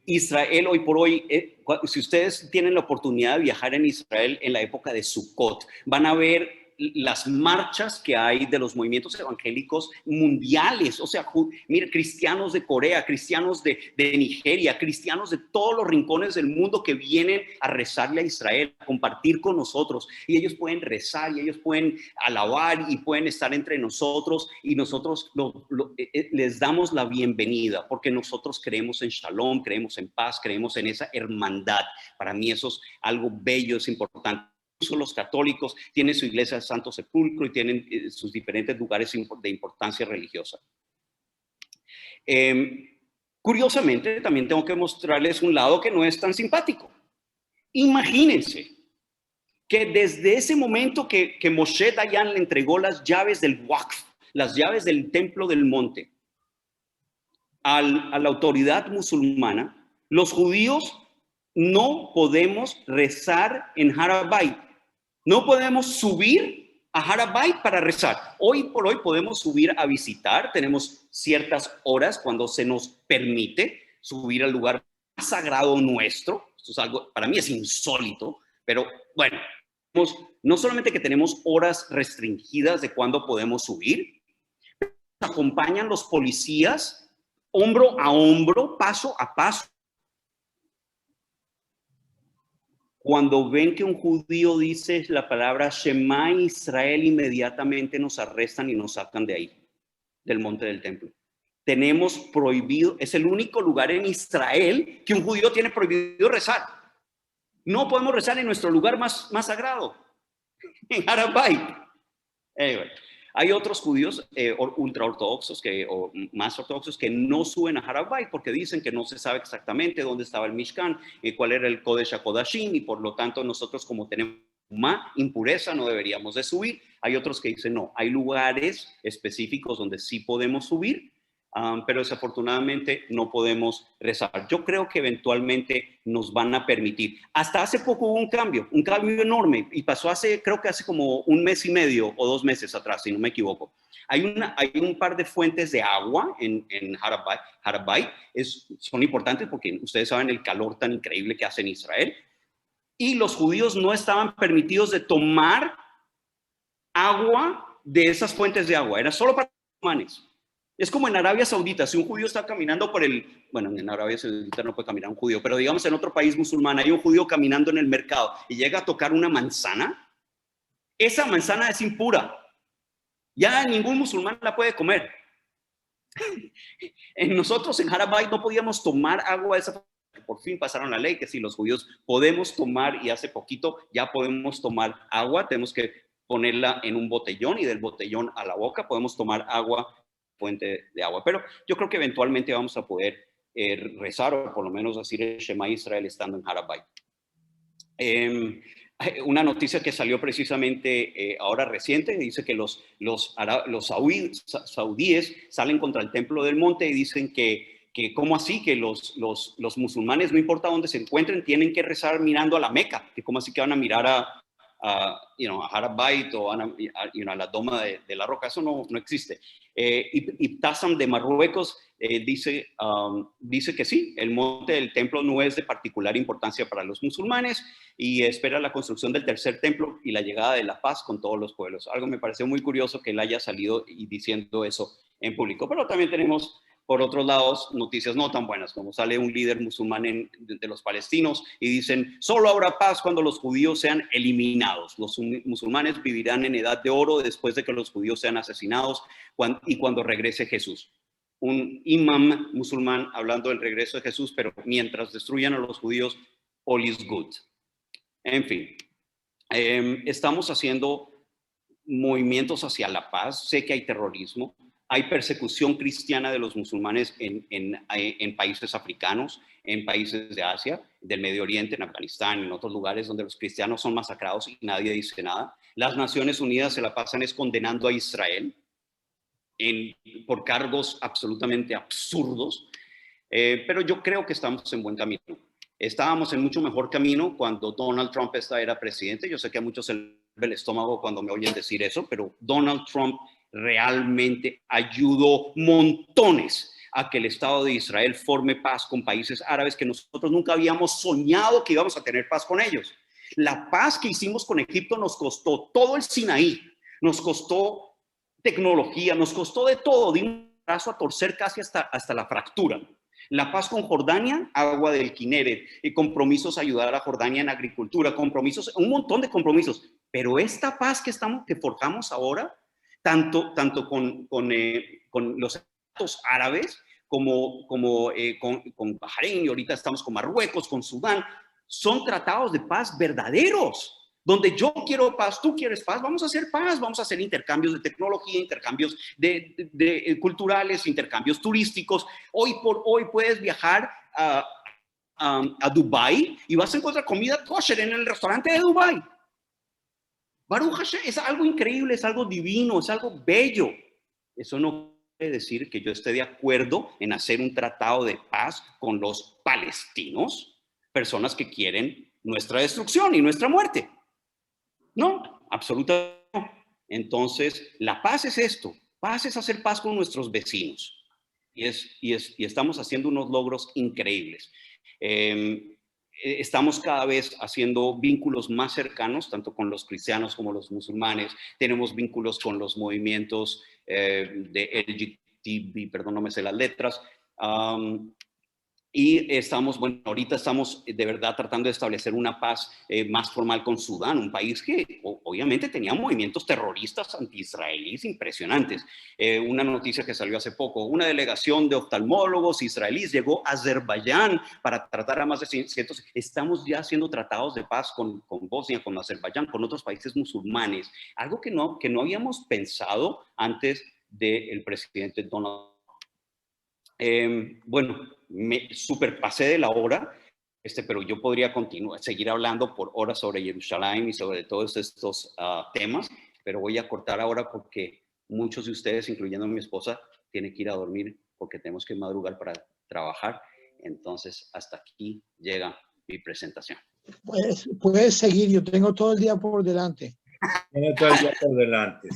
Israel hoy por hoy, si ustedes tienen la oportunidad de viajar en Israel en la época de Sukkot, van a ver las marchas que hay de los movimientos evangélicos mundiales. O sea, mire, cristianos de Corea, cristianos de Nigeria, cristianos de todos los rincones del mundo que vienen a rezarle a Israel, a compartir con nosotros, y ellos pueden rezar y ellos pueden alabar y pueden estar entre nosotros, y nosotros les damos la bienvenida, porque nosotros creemos en Shalom, creemos en paz, creemos en esa hermandad. Para mí eso es algo bello, es importante. Los católicos tienen su iglesia del Santo Sepulcro y tienen sus diferentes lugares de importancia religiosa. Curiosamente, también tengo que mostrarles un lado que no es tan simpático. Imagínense que desde ese momento que Moshe Dayan le entregó las llaves del Waqf, las llaves del templo del monte, a la autoridad musulmana, los judíos no podemos rezar en Har HaBayit. No podemos subir a Har HaBayit para rezar. Hoy por hoy podemos subir a visitar. Tenemos ciertas horas cuando se nos permite subir al lugar más sagrado nuestro. Esto es algo, para mí es insólito, pero bueno, no solamente que tenemos horas restringidas de cuándo podemos subir, nos acompañan los policías hombro a hombro, paso a paso. Cuando ven que un judío dice la palabra Shema Israel, inmediatamente nos arrestan y nos sacan de ahí, del monte del templo. tenemos prohibido, es el único lugar en Israel que un judío tiene prohibido rezar. No podemos rezar en nuestro lugar más sagrado, en Har HaBayit. Anyway, hay otros judíos ultraortodoxos o más ortodoxos que no suben a Har HaBayit porque dicen que no se sabe exactamente dónde estaba el Mishkan, cuál era el Kodesh HaKodashim, y por lo tanto nosotros, como tenemos impureza, no deberíamos de subir. Hay otros que dicen no, hay lugares específicos donde sí podemos subir, pero desafortunadamente no podemos rezar. Yo creo que eventualmente nos van a permitir. Hasta hace poco hubo un cambio enorme, y pasó creo que hace como un mes y medio o 2 meses atrás, si no me equivoco. Hay un par de fuentes de agua en Har HaBayit. Son importantes porque ustedes saben el calor tan increíble que hace en Israel. Y los judíos no estaban permitidos de tomar agua de esas fuentes de agua. Era solo para musulmanes. Es como en Arabia Saudita. Si un judío está caminando bueno, en Arabia Saudita no puede caminar un judío, pero digamos en otro país musulmán hay un judío caminando en el mercado y llega a tocar una manzana, esa manzana es impura. Ya ningún musulmán la puede comer. Nosotros en Har HaBayit no podíamos tomar agua de esa. Por fin pasaron la ley que si los judíos podemos tomar, y hace poquito ya podemos tomar agua, tenemos que ponerla en un botellón y del botellón a la boca podemos tomar agua, fuente de agua. Pero yo creo que eventualmente vamos a poder rezar, o por lo menos decir el Shema Israel estando en Har HaBayit. Una noticia que salió precisamente ahora reciente, dice que los saudíes salen contra el Templo del Monte y dicen que cómo así que los musulmanes, no importa dónde se encuentren, tienen que rezar mirando a la Meca, que cómo así que van a mirar a Har HaBayit o a la Doma de la Roca. Eso no existe. Y Tassam de Marruecos dice que sí, el monte del templo no es de particular importancia para los musulmanes y espera la construcción del tercer templo y la llegada de la paz con todos los pueblos. Algo me pareció muy curioso que él haya salido y diciendo eso en público. Pero también tenemos, por otros lados, noticias no tan buenas, como sale un líder musulmán de los palestinos y dicen, solo habrá paz cuando los judíos sean eliminados. Los musulmanes vivirán en edad de oro después de que los judíos sean asesinados y cuando regrese Jesús. Un imam musulmán hablando del regreso de Jesús, pero mientras destruyan a los judíos, all is good. En fin, estamos haciendo movimientos hacia la paz. Sé que hay terrorismo. Hay persecución cristiana de los musulmanes en países africanos, en países de Asia, del Medio Oriente, en Afganistán, en otros lugares donde los cristianos son masacrados y nadie dice nada. Las Naciones Unidas se la pasan condenando a Israel por cargos absolutamente absurdos, pero yo creo que estamos en buen camino. Estábamos en mucho mejor camino cuando Donald Trump era presidente. Yo sé que a muchos se les ve el estómago cuando me oyen decir eso, pero Donald Trump realmente ayudó montones a que el Estado de Israel forme paz con países árabes que nosotros nunca habíamos soñado que íbamos a tener paz con ellos. La paz que hicimos con Egipto nos costó todo el Sinaí, nos costó tecnología, nos costó de todo, de un brazo a torcer casi hasta la fractura. La paz con Jordania, agua del Kineret, y compromisos a ayudar a Jordania en agricultura, compromisos, un montón de compromisos. Pero esta paz que forjamos ahora, tanto con los estados árabes como con Bahrein, y ahorita estamos con Marruecos, con Sudán, son tratados de paz verdaderos, donde yo quiero paz, tú quieres paz, vamos a hacer paz, vamos a hacer intercambios de tecnología, intercambios culturales, intercambios turísticos. Hoy por hoy puedes viajar a Dubái y vas a encontrar comida kosher en el restaurante de Dubái. Baruch Hashem, es algo increíble, es algo divino, es algo bello. Eso no quiere decir que yo esté de acuerdo en hacer un tratado de paz con los palestinos, personas que quieren nuestra destrucción y nuestra muerte. No, absolutamente no. Entonces, la paz es esto. Paz es hacer paz con nuestros vecinos. Y estamos haciendo unos logros increíbles. Estamos cada vez haciendo vínculos más cercanos, tanto con los cristianos como los musulmanes. Tenemos vínculos con los movimientos de LGTB, perdón, no me sé las letras. Y estamos, bueno, ahorita estamos de verdad tratando de establecer una paz más formal con Sudán, un país que obviamente tenía movimientos terroristas anti-israelíes impresionantes. Una noticia que salió hace poco, una delegación de oftalmólogos israelíes llegó a Azerbaiyán para tratar a más de 600. Estamos ya haciendo tratados de paz con Bosnia, con Azerbaiyán, con otros países musulmanes, algo que no habíamos pensado antes del presidente Donald Trump. Bueno, me superpasé de la hora, pero yo podría seguir hablando por horas sobre Jerusalén y sobre todos estos temas, pero voy a cortar ahora porque muchos de ustedes, incluyendo mi esposa, tienen que ir a dormir porque tenemos que madrugar para trabajar. Entonces, hasta aquí llega mi presentación. Puedes seguir, yo tengo todo el día por delante. Tiene todo el día por delante.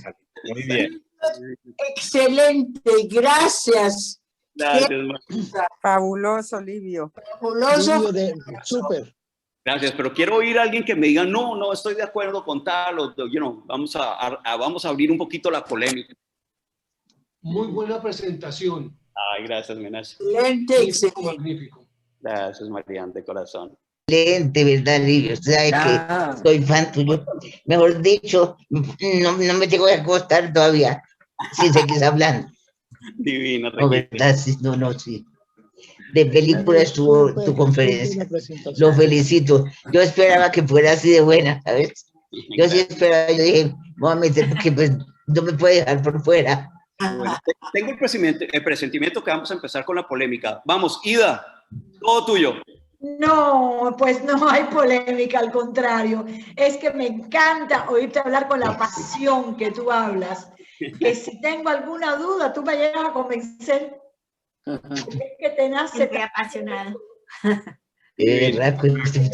Muy bien. Excelente, gracias. Gracias, fabuloso, Livio. Fabuloso. Súper. Gracias, pero quiero oír a alguien que me diga, no estoy de acuerdo con tal, o, vamos a abrir un poquito la polémica. Muy buena presentación. Ay, gracias, Menas. Excelente, Magnífico. Gracias, Mariana, de corazón. Excelente, ¿verdad, Livio? Usted sabe que soy fan tuyo. Mejor dicho, no me tengo que acostar todavía si seguís hablando. Divina, No, ¿verdad? Sí, sí. De película estuvo tu conferencia. Lo felicito. Yo esperaba que fuera así de buena, ¿sabes? Yo sí esperaba, yo dije, voy a meter porque pues no me puede dejar por fuera. Bueno, tengo el presentimiento que vamos a empezar con la polémica. Vamos, Ida, todo tuyo. No, pues no hay polémica, al contrario. Es que me encanta oírte hablar con la pasión que tú hablas. Que si tengo alguna duda, tú me llegas a convencer. Es que te nace. Siempre apasionado.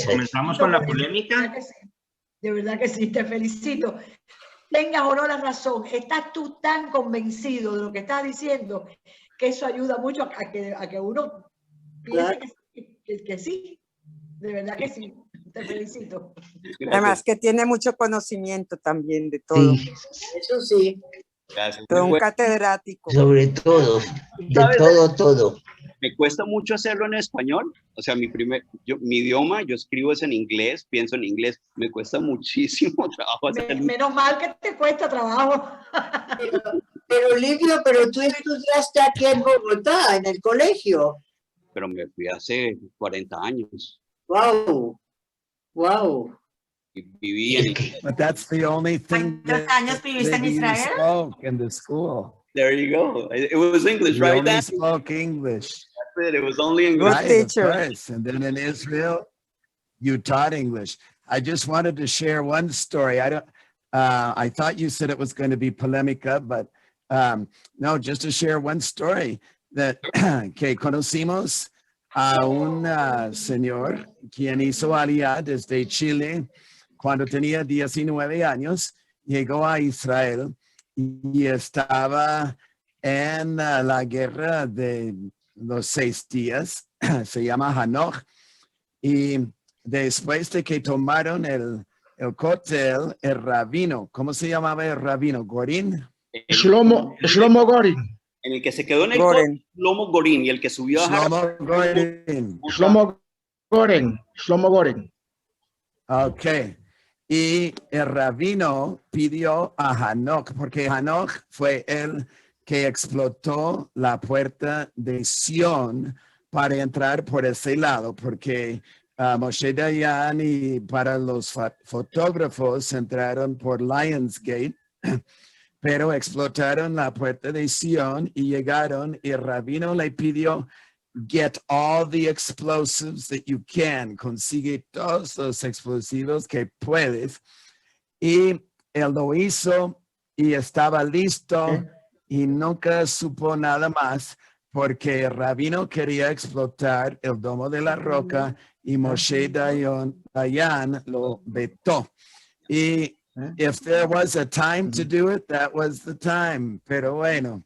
¿Comenzamos con la polémica? De verdad que sí, te felicito. Tengas o no la razón, estás tú tan convencido de lo que estás diciendo que eso ayuda mucho a que uno piense que sí, de verdad que sí. Te felicito. Gracias. Además que tiene mucho conocimiento también de todo. Sí. Eso sí. Gracias. Todo un catedrático. Sobre todo, de todo. Me cuesta mucho hacerlo en español. O sea, mi idioma, yo escribo es en inglés, pienso en inglés. Me cuesta muchísimo trabajo hacerlo. Menos mal que te cuesta trabajo. Pero Livio, pero tú estudiaste aquí en Bogotá, en el colegio. Pero me fui hace 40 años. Wow. Y viví en But that's the only thing ¿Cuántos años viviste en Israel? spoke in the school. There you go. It was English, We right? only spoke English. That's it. It was only English. Right, teacher. of course. And then in Israel, you taught English. I just wanted to share one story. I thought you said it was going to be polemica, but no, just to share one story that que conocimos a un señor quien hizo aliyah desde Chile cuando tenía 19 años, llegó a Israel y estaba en la guerra de los 6 días, se llama Hanoch, y después de que tomaron el cóctel, el rabino, ¿cómo se llamaba el rabino? ¿Gorin? Shlomo Gorin. En el que se quedó en el cóctel, Shlomo Gorin, y el que subió a Shlomo Gorin. Ok. Y el rabino pidió a Hanoch, porque Hanoch fue el que explotó la puerta de Sion para entrar por ese lado, porque Moshe Dayan y para los fotógrafos entraron por Lionsgate, pero explotaron la puerta de Sion y llegaron, y el rabino le pidió, get all the explosives that you can, consigue todos los explosivos que puedes. Y él lo hizo y estaba listo y nunca supo nada más porque el rabino quería explotar el domo de la roca y Moshe Dayan lo vetó. Y if there was a time to do it, that was the time. Pero bueno,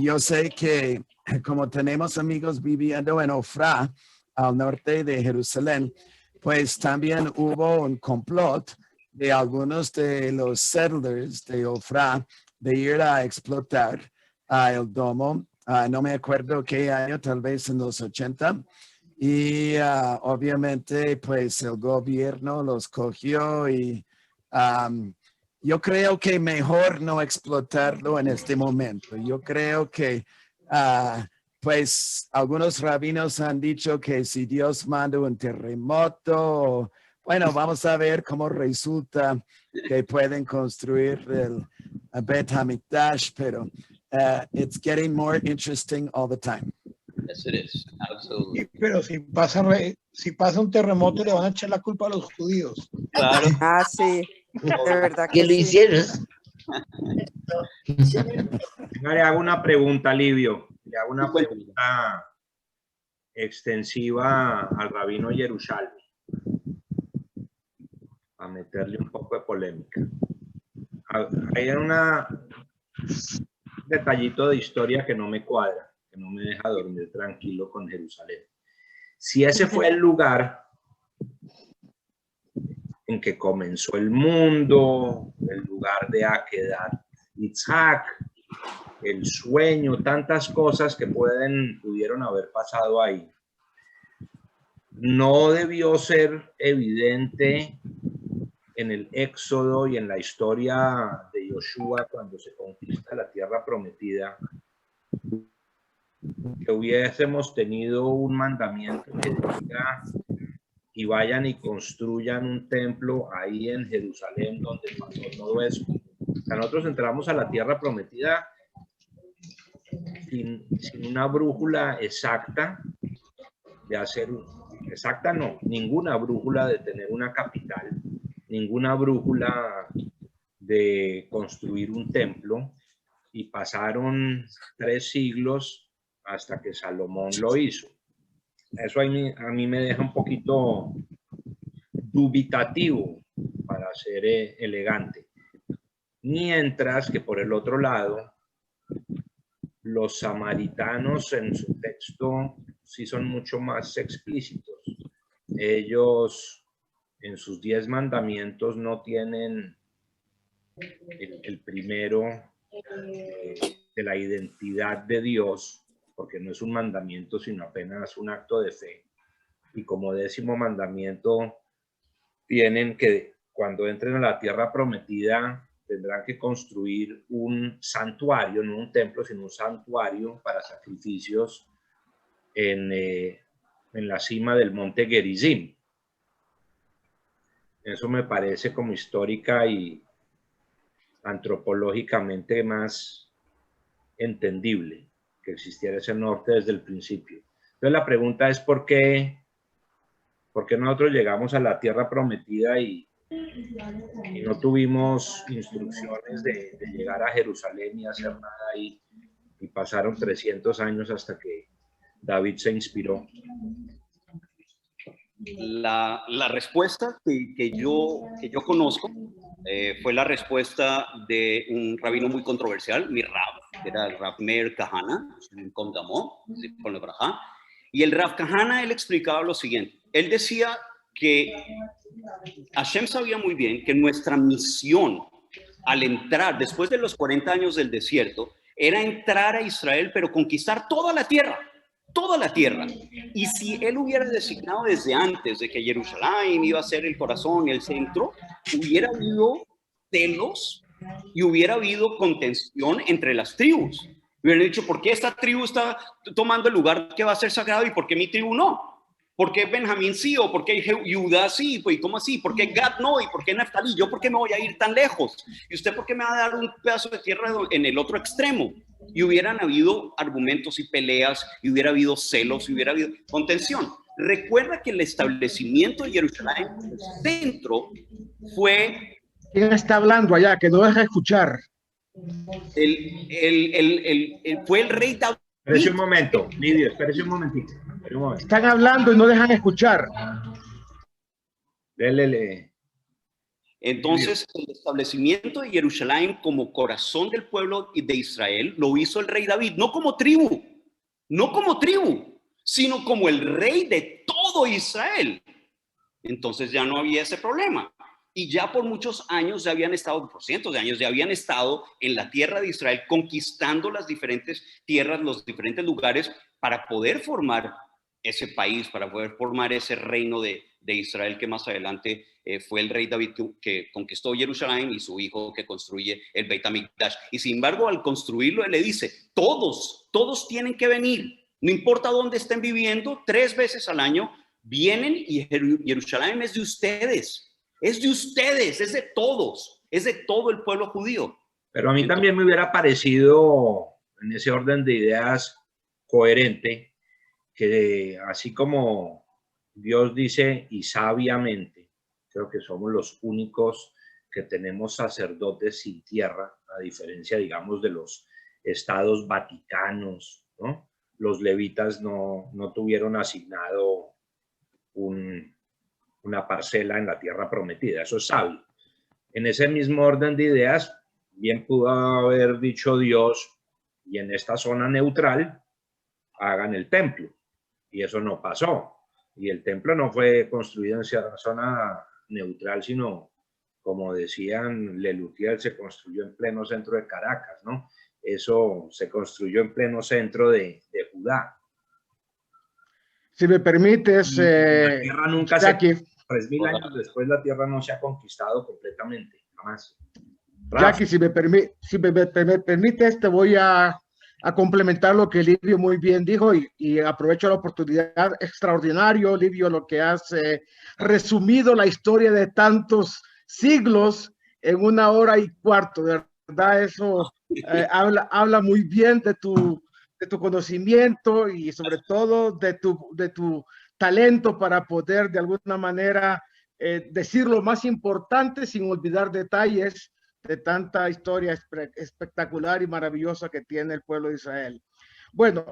yo sé que como tenemos amigos viviendo en Ofra, al norte de Jerusalén, pues también hubo un complot de algunos de los settlers de Ofra de ir a explotar el domo no me acuerdo qué año, tal vez en los 80. Y obviamente, pues el gobierno los cogió y yo creo que mejor no explotarlo en este momento. Yo creo que, pues, algunos rabinos han dicho que si Dios manda un terremoto, bueno, vamos a ver cómo resulta que pueden construir el Bet HaMikdash, pero it's getting more interesting all the time. Yes, it is. Absolutely. Pero si pasa un terremoto, le van a echar la culpa a los judíos. Claro. Ah, sí, de verdad Que que lo sí. hicieron. Venga, le hago una pregunta, Livio. Le hago una pregunta extensiva al rabino Yerushalmi, a meterle un poco de polémica. Hay un detallito de historia que no me cuadra, que no me deja dormir tranquilo con Jerusalén. Si ese fue el lugar en que comenzó el mundo, el lugar de Akedat Yitzhak, el sueño, tantas cosas que pudieron haber pasado ahí, no debió ser evidente en el Éxodo y en la historia de Yoshua cuando se conquista la tierra prometida, que hubiésemos tenido un mandamiento que diga y vayan y construyan un templo ahí en Jerusalén donde pasó todo eso. O sea, nosotros entramos a la tierra prometida sin una brújula exacta de hacer, exacta no, ninguna brújula de tener una capital, ninguna brújula de construir un templo, y pasaron 3 siglos hasta que Salomón lo hizo. Eso a mí me deja un poquito dubitativo, para ser elegante. Mientras que por el otro lado, los samaritanos en su texto sí son mucho más explícitos. Ellos en sus 10 mandamientos no tienen el primero de la identidad de Dios, porque no es un mandamiento, sino apenas un acto de fe. Y como 10º mandamiento, tienen que, cuando entren a la tierra prometida, tendrán que construir un santuario, no un templo, sino un santuario para sacrificios en la cima del monte Gerizim. Eso me parece como histórica y antropológicamente más entendible, que existiera ese norte desde el principio. Entonces la pregunta es ¿por qué nosotros llegamos a la tierra prometida y no tuvimos instrucciones de llegar a Jerusalén y hacer nada ahí? Y pasaron 300 años hasta que David se inspiró. La respuesta que yo conozco fue la respuesta de un rabino muy controversial, mi Rab, que era el Rab Meir Kahana, y el Rab Kahana, él explicaba lo siguiente. Él decía que Hashem sabía muy bien que nuestra misión al entrar, después de los 40 años del desierto, era entrar a Israel, pero conquistar toda la tierra. Toda la tierra. Y si él hubiera designado desde antes de que Jerusalén iba a ser el corazón y el centro, hubiera habido celos y hubiera habido contención entre las tribus. Hubieran dicho, ¿por qué esta tribu está tomando el lugar que va a ser sagrado y por qué mi tribu no? ¿Por qué Benjamín sí o por qué Judá sí? Pues, ¿cómo así? ¿Por qué Gad no? ¿Y por qué Naftalí? ¿Yo por qué me voy a ir tan lejos? ¿Y usted por qué me va a dar un pedazo de tierra en el otro extremo? Y hubieran habido argumentos y peleas, y hubiera habido celos, y hubiera habido contención. Recuerda que el establecimiento de Jerusalén, el centro, fue... ¿Quién está hablando allá? Que no deja escuchar. Fue el rey David. Espérese un momento, Lidio, espérese un momentito. Están hablando y no dejan escuchar. Délele. Entonces, el establecimiento de Jerusalén como corazón del pueblo de Israel lo hizo el rey David, no como tribu, sino como el rey de todo Israel. Entonces ya no había ese problema. y ya por muchos años ya habían estado, por cientos de años, ya habían estado en la tierra de Israel conquistando las diferentes tierras, los diferentes lugares para poder formar ese país, para poder formar ese reino de Israel que más adelante fue el rey David que conquistó Jerusalén y su hijo que construye el Beit HaMikdash. Y sin embargo, al construirlo, él le dice, todos tienen que venir, no importa dónde estén viviendo, 3 veces al año vienen y Jerusalén es de ustedes. Es de ustedes, es de todos, es de todo el pueblo judío. Pero a mí también me hubiera parecido, en ese orden de ideas, coherente, que así como Dios dice, y sabiamente, creo que somos los únicos que tenemos sacerdotes sin tierra, a diferencia, digamos, de los estados vaticanos, ¿no? Los levitas no tuvieron asignado una parcela en la tierra prometida, eso es sabio. En ese mismo orden de ideas, bien pudo haber dicho Dios, y en esta zona neutral, hagan el templo, y eso no pasó. Y el templo no fue construido en zona neutral, sino, como decían, Lelutier, se construyó en pleno centro de Caracas, ¿no? Eso se construyó en pleno centro de Judá. Si me permites, la tierra nunca Jackie, 3000 años después la tierra no se ha conquistado completamente, jamás. Jackie, si me permites, te voy a complementar lo que Livio muy bien dijo y aprovecho la oportunidad. Extraordinario, Livio, lo que has resumido la historia de tantos siglos en 1 hora y cuarto. De verdad, eso habla muy bien de tu conocimiento y sobre todo de tu talento para poder de alguna manera decir lo más importante sin olvidar detalles de tanta historia espectacular y maravillosa que tiene el pueblo de Israel. Bueno,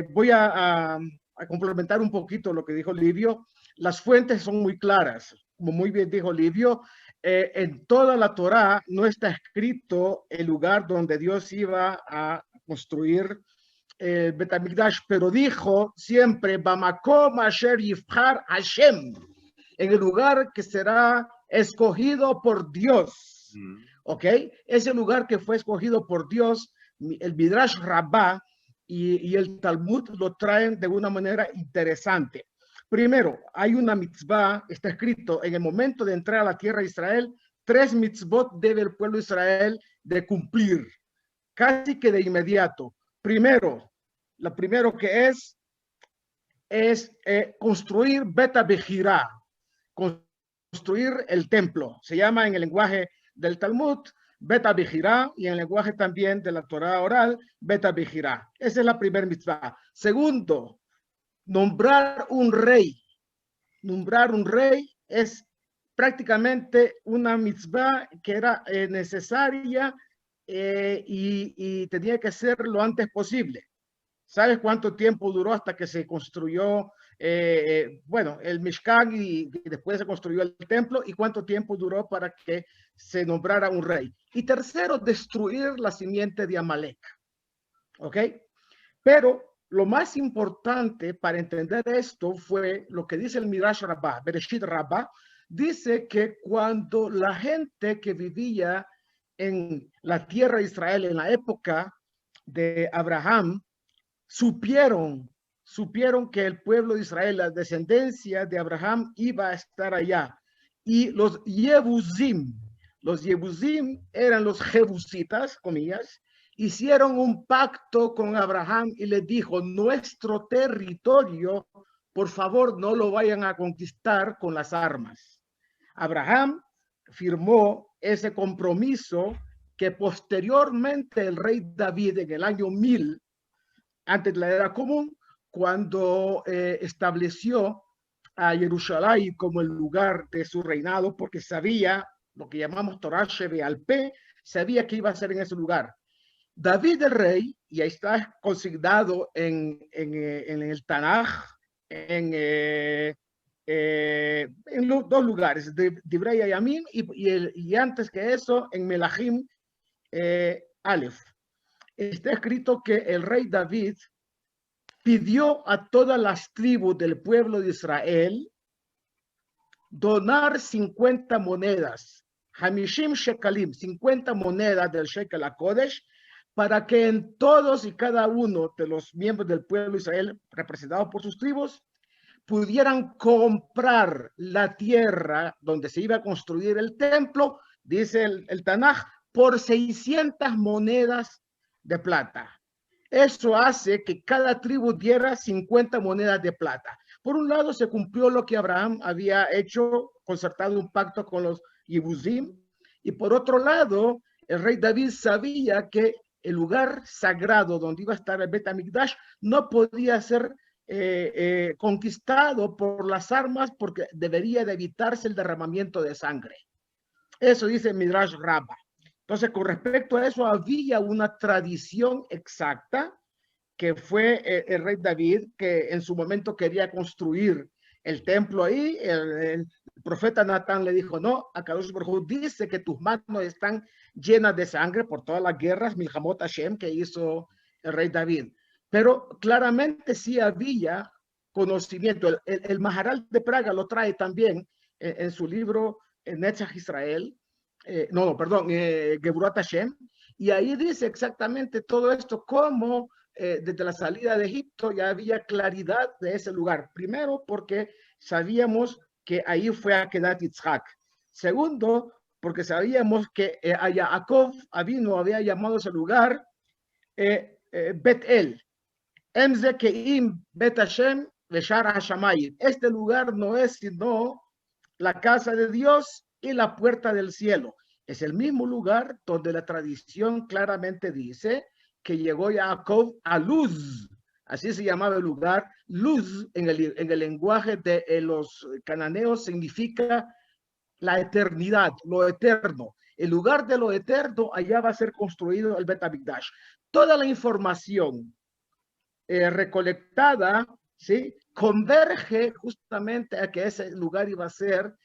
voy a complementar un poquito lo que dijo Livio. Las fuentes son muy claras. Como muy bien dijo Livio, en toda la Torá no está escrito el lugar donde Dios iba a construir el Beit HaMikdash, pero dijo siempre, Bamakom asher yifchar Hashem, en el lugar que será escogido por Dios. ¿Ok? Ese lugar que fue escogido por Dios, el Midrash Rabbah y el Talmud lo traen de una manera interesante. Primero, hay una mitzvah, está escrito, en el momento de entrar a la tierra de Israel, 3 mitzvot debe el pueblo de Israel de cumplir, casi que de inmediato. Primero, lo primero que es construir Bet HaBechirá, construir el templo. Se llama en el lenguaje del Talmud Bet HaBechirá y en el lenguaje también de la Torah oral Bet HaBechirá. Esa es la primera mitzvah. Segundo, nombrar un rey. Nombrar un rey es prácticamente una mitzvah que era necesaria y tenía que ser lo antes posible. ¿Sabes cuánto tiempo duró hasta que se construyó, bueno, el Mishkan y después se construyó el templo? ¿Y cuánto tiempo duró para que se nombrara un rey? Y tercero, destruir la simiente de Amalek. ¿Ok? Pero lo más importante para entender esto fue lo que dice el Midrash Rabbah, Bereshit Rabbah, dice que cuando la gente que vivía en la tierra de Israel en la época de Abraham, supieron que el pueblo de Israel, la descendencia de Abraham, iba a estar allá. Y los Yebuzim eran los jebusitas, comillas, hicieron un pacto con Abraham y le dijo, nuestro territorio, por favor, no lo vayan a conquistar con las armas. Abraham firmó ese compromiso que posteriormente el rey David en el año 1000, antes de la era común, cuando estableció a Jerusalén como el lugar de su reinado, porque sabía, lo que llamamos Torah Shebealpé, sabía que iba a ser en ese lugar. David el rey, y ahí está consignado en el Tanaj, en los 2 lugares, Divrei Hayamim y antes que eso, en Melahim Aleph. Está escrito que el rey David pidió a todas las tribus del pueblo de Israel donar 50 monedas, Hamishim Shekalim, 50 monedas del Shekel HaKodesh, para que en todos y cada uno de los miembros del pueblo de Israel, representados por sus tribus, pudieran comprar la tierra donde se iba a construir el templo, dice el Tanaj, por 600 monedas de plata. Eso hace que cada tribu diera 50 monedas de plata. Por un lado, se cumplió lo que Abraham había hecho, concertado un pacto con los Yebuzim, y por otro lado, el rey David sabía que el lugar sagrado donde iba a estar el Bet HaMikdash no podía ser conquistado por las armas porque debería de evitarse el derramamiento de sangre. Eso dice Midrash Rabbah. Entonces, con respecto a eso, había una tradición exacta que fue el rey David, que en su momento quería construir el templo ahí. El profeta Natán le dijo, no, Akadosh Baruj Hu dice que tus manos están llenas de sangre por todas las guerras, Milhamot Hashem, que hizo el rey David. Pero claramente sí había conocimiento. El Maharal de Praga lo trae también en su libro Netzach Israel, Geburat Hashem, y ahí dice exactamente todo esto, cómo desde la salida de Egipto ya había claridad de ese lugar. Primero, porque sabíamos que ahí fue Akedat Yitzhak. Segundo, porque sabíamos que a Jacob Avinu había llamado ese lugar Bet-El. Emze Keim Bet Hashem Veshar Hashamayim. Este lugar no es sino la casa de Dios y la puerta del cielo. Es el mismo lugar donde la tradición claramente dice que llegó Jacob a Luz. Así se llamaba el lugar. Luz en el lenguaje de los cananeos significa la eternidad, lo eterno. El lugar de lo eterno, allá va a ser construido el Bet HaMikdash. Toda la información recolectada, ¿sí?, converge justamente a que ese lugar iba a ser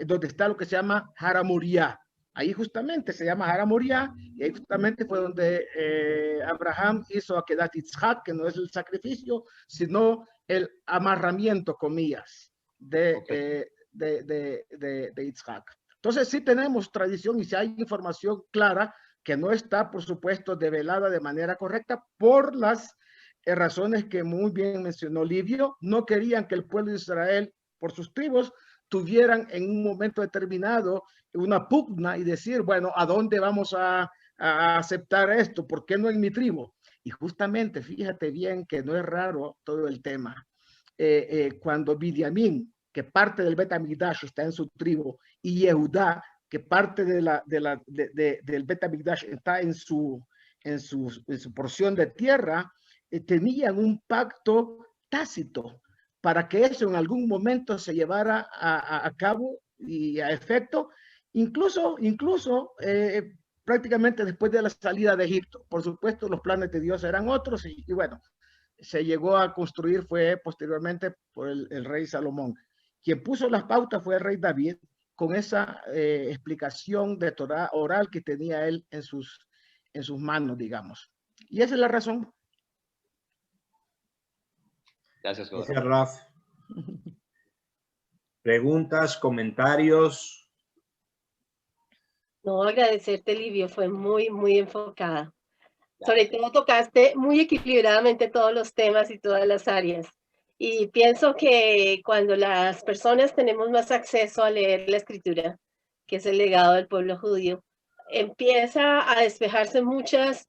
donde está lo que se llama Har HaMoriah. Ahí justamente se llama Har HaMoriah, y ahí justamente fue donde Abraham hizo Akedat Yitzhak, que no es el sacrificio, sino el amarramiento, comillas, de Yitzhak. Entonces sí tenemos tradición y sí hay información clara que no está, por supuesto, develada de manera correcta por las razones que muy bien mencionó Livio. No querían que el pueblo de Israel, por sus tribus, tuvieran en un momento determinado una pugna y decir, bueno, ¿a dónde vamos a aceptar esto? ¿Por qué no en mi tribu? Y justamente, fíjate bien que no es raro todo el tema. Cuando Binyamin, que parte del Bet HaMikdash está en su tribu, y Yehudá, que parte del Bet HaMikdash está en su porción de tierra, tenían un pacto tácito para que eso en algún momento se llevara a cabo y a efecto, incluso prácticamente después de la salida de Egipto. Por supuesto, los planes de Dios eran otros y bueno, se llegó a construir, fue posteriormente por el rey Salomón. Quien puso las pautas fue el rey David, con esa explicación de Torah oral que tenía él en sus manos, digamos. Y esa es la razón. Gracias, Gracias, Raf. Preguntas, comentarios. No, agradecerte, Livio, fue muy, muy enfocada. Sobre todo tocaste muy equilibradamente todos los temas y todas las áreas. Y pienso que cuando las personas tenemos más acceso a leer la escritura, que es el legado del pueblo judío, empieza a despejarse muchas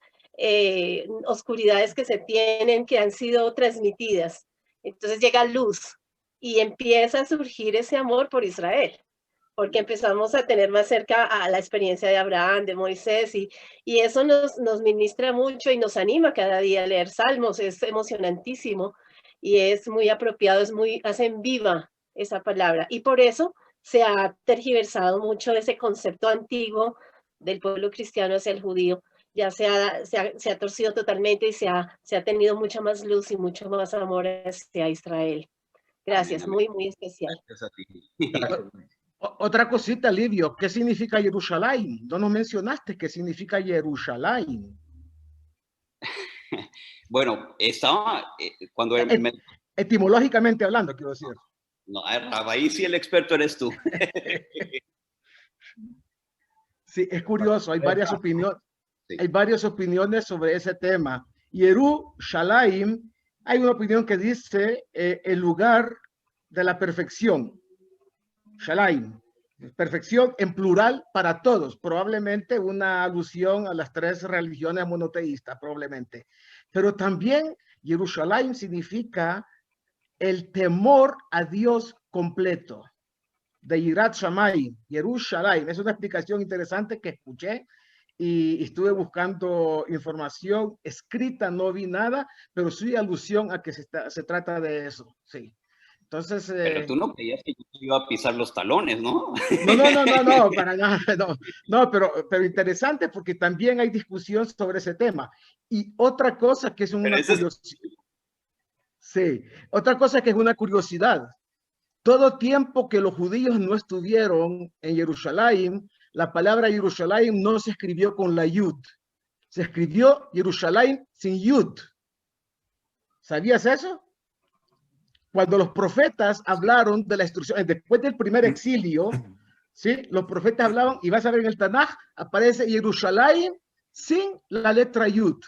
oscuridades que se tienen, que han sido transmitidas. Entonces llega luz y empieza a surgir ese amor por Israel, porque empezamos a tener más cerca a la experiencia de Abraham, de Moisés, y eso nos ministra mucho y nos anima cada día a leer salmos. Es emocionantísimo y es muy apropiado, hacen viva esa palabra. Y por eso se ha tergiversado mucho ese concepto antiguo del pueblo cristiano hacia el judío. Ya se ha torcido totalmente y se ha tenido mucha más luz y mucho más amor hacia Israel. Gracias, muy, muy especial. Gracias a ti. Otra cosita, Livio, ¿qué significa Jerusalén? No nos mencionaste qué significa Jerusalén. Bueno, estaba cuando... Etimológicamente hablando, quiero decir. No, ahí sí el experto eres tú. Sí, es curioso, hay varias opiniones. Sí. Hay varias opiniones sobre ese tema. Yerushalayim, hay una opinión que dice el lugar de la perfección. Shalayim, perfección en plural para todos, probablemente una alusión a las 3 religiones monoteístas, probablemente. Pero también Yerushalayim significa el temor a Dios completo. De Yirat Shamayim, Yerushalayim. Es una explicación interesante que escuché y estuve buscando información escrita, no vi nada, pero sí alusión a que se trata de eso, sí. Entonces... Pero tú no creías que yo iba a pisar los talones, ¿no? No, para nada, no, pero interesante porque también hay discusión sobre ese tema. Y otra cosa que es una curiosidad. Sí, otra cosa que es una curiosidad. Todo tiempo que los judíos no estuvieron en Jerusalén, la palabra Jerusalén no se escribió con la Yud. Se escribió Jerusalén sin Yud. ¿Sabías eso? Cuando los profetas hablaron de la instrucción, después del primer exilio, ¿sí? Los profetas hablaban, y vas a ver en el Tanaj, aparece Jerusalén sin la letra Yud.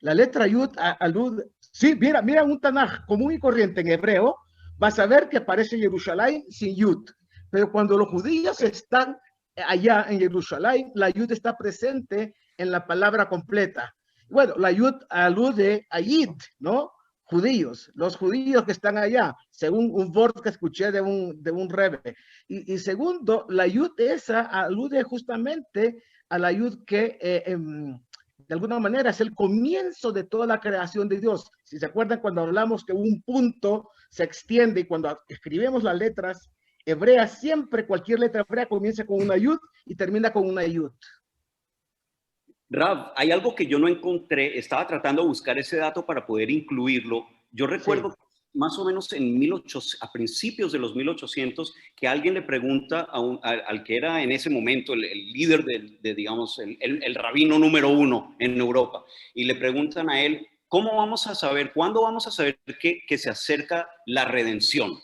La letra Yud alude, sí, mira un Tanaj común y corriente en hebreo, vas a ver que aparece Jerusalén sin Yud. Pero cuando los judíos están allá en Jerusalén, la Yud está presente en la palabra completa. Bueno, la Yud alude a Yid, ¿no? Judíos, los judíos que están allá, según un word que escuché de un rebe. Y segundo, la Yud esa alude justamente a la Yud que de alguna manera es el comienzo de toda la creación de Dios. Si se acuerdan cuando hablamos que un punto se extiende y cuando escribimos las letras hebreas, siempre cualquier letra hebrea comienza con una Yud y termina con una Yud. Rav, hay algo que yo no encontré, estaba tratando de buscar ese dato para poder incluirlo. Yo recuerdo sí, más o menos a principios de los 1800, que alguien le pregunta al que era en ese momento el líder digamos, el rabino número 1 en Europa, y le preguntan a él, ¿cómo vamos a saber, cuándo vamos a saber que se acerca la redención?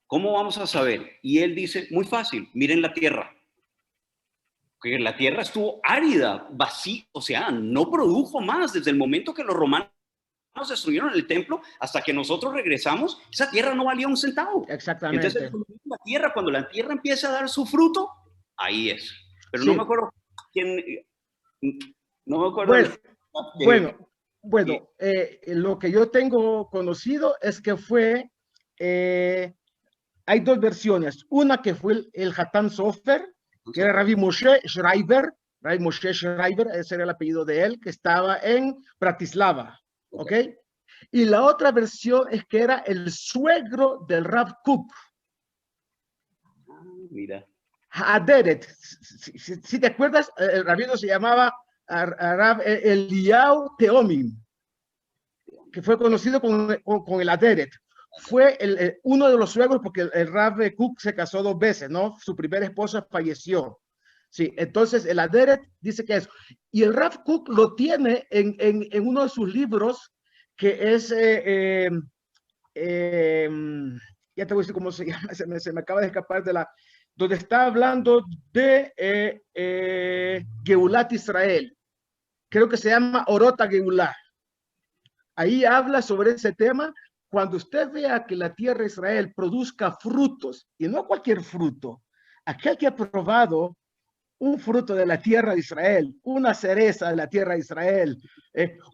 ¿Cómo vamos a saber? Y él dice, muy fácil, miren la tierra. Que la tierra estuvo árida, vacía, o sea, no produjo más desde el momento que los romanos destruyeron el templo hasta que nosotros regresamos, esa tierra no valía un centavo. Exactamente. Entonces, cuando la tierra empieza a dar su fruto, ahí es. Pero sí, no me acuerdo quién, no me acuerdo. Bueno, lo que yo tengo conocido es que fue, hay 2 versiones, una que fue el Hatan Sofer, que era Rabbi Moshe Schreiber, ese era el apellido de él, que estaba en Bratislava, ¿ok? Y la otra versión es que era el suegro del Rav Kook. Mira. Aderet, si te acuerdas, el rabino se llamaba Rav Eliyahu Teomim, que fue conocido con el Aderet. Fue uno de los suegros porque el Rav Kook se casó 2 veces, ¿no? Su primera esposa falleció. Sí, entonces el Aderet dice que es. Y el Rav Kook lo tiene en uno de sus libros que es, ya te voy a decir cómo se llama, se me acaba de escapar de la, donde está hablando de Geulat Israel. Creo que se llama Orota Geulah. Ahí habla sobre ese tema. Cuando usted vea que la tierra de Israel produzca frutos, y no cualquier fruto, aquel que ha probado un fruto de la tierra de Israel, una cereza de la tierra de Israel,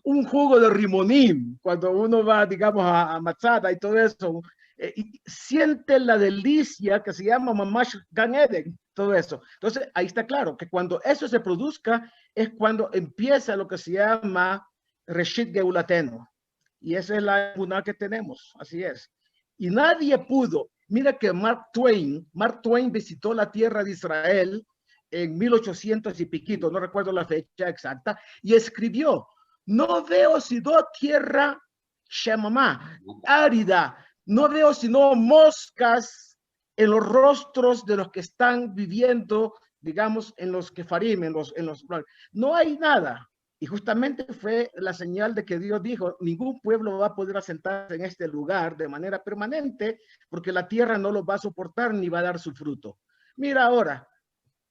un jugo de rimonim, cuando uno va, digamos, a Matzada y todo eso, y siente la delicia que se llama Mamash Gan Eden, todo eso. Entonces, ahí está claro que cuando eso se produzca, es cuando empieza lo que se llama Reshit Geulateno. Y esa es la emuná que tenemos, así es. Y nadie pudo, mira que Mark Twain visitó la tierra de Israel en 1800 y piquito, no recuerdo la fecha exacta, y escribió, no veo sino tierra shemamá, árida, no veo sino moscas en los rostros de los que están viviendo, digamos, en los kefarim, en los no hay nada. Y justamente fue la señal de que Dios dijo, ningún pueblo va a poder asentarse en este lugar de manera permanente porque la tierra no lo va a soportar ni va a dar su fruto. Mira ahora,